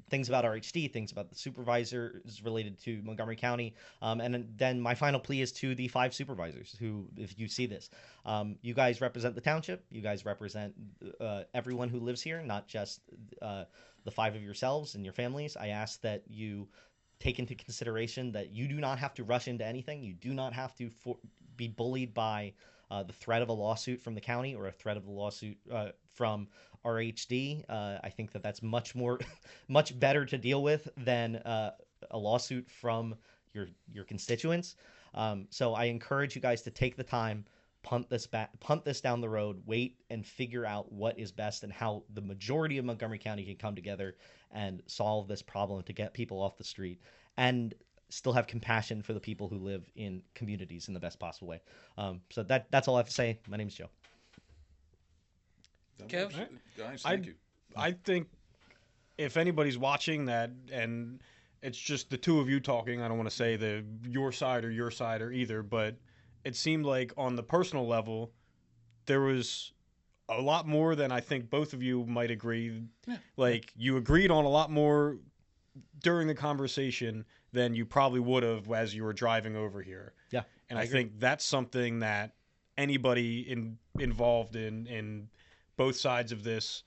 things about RHD, things about the supervisors related to Montgomery County. And then my final plea is to the 5 supervisors who, if you see this, you guys represent the township. You guys represent everyone who lives here, not just the 5 of yourselves and your families. I ask that you take into consideration that you do not have to rush into anything. You do not have to be bullied by the threat of a lawsuit from the county or a threat of a lawsuit from RHD. I think that that's much better to deal with than a lawsuit from your constituents. So I encourage you guys to take the time, punt this down the road, wait and figure out what is best and how the majority of Montgomery County can come together and solve this problem to get people off the street and still have compassion for the people who live in communities in the best possible way. So that's all I have to say. My name's Joe. Kev? Guys, thank you. I think if anybody's watching that, and it's just the 2 of you talking, I don't want to say your side or either, but it seemed like on the personal level, there was a lot more than I think both of you might agree. Yeah. Like, you agreed on a lot more during the conversation than you probably would have as you were driving over here. Yeah. And I think that's something that anybody involved in both sides of this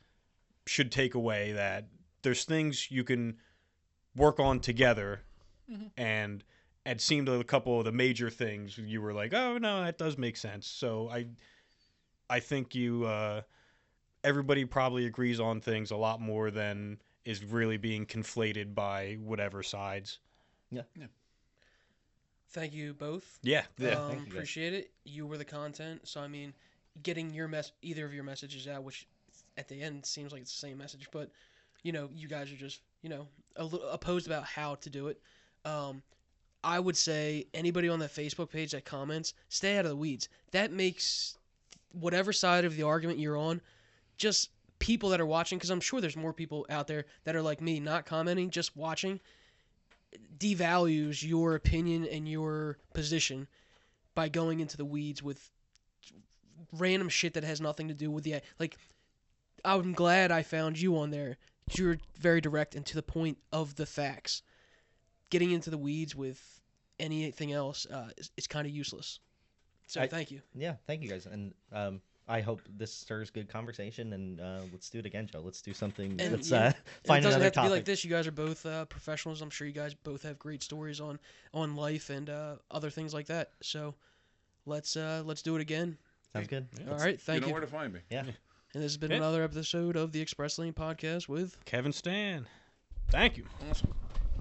should take away, that there's things you can work on together. Mm-hmm. And it seemed like a couple of the major things you were like, oh, no, that does make sense. So I think everybody probably agrees on things a lot more than is really being conflated by whatever sides. Yeah. Thank you both. Yeah. Thank you, appreciate it. You were the content, so I mean, getting either of your messages out, which at the end seems like it's the same message, but you guys are just a little opposed about how to do it. I would say anybody on that Facebook page that comments, stay out of the weeds. That makes whatever side of the argument you're on, just people that are watching, because I'm sure there's more people out there that are like me, not commenting, just watching, devalues your opinion and your position by going into the weeds with random shit that has nothing to do with I'm glad I found you on there. You're very direct and to the point of the facts. Getting into the weeds with anything else is kind of useless. So thank you. Yeah, thank you guys. And I hope this stirs good conversation, and let's do it again, Joe. Let's do something. Let's find it doesn't another have to topic. be like this. You guys are both professionals. I'm sure you guys both have great stories on life and other things like that. So let's do it again. Sounds good. Yeah. All right, thank you. You know where to find me. Yeah. And this has been another episode of the Express Lane Podcast with Kevin Stan. Thank you. Awesome.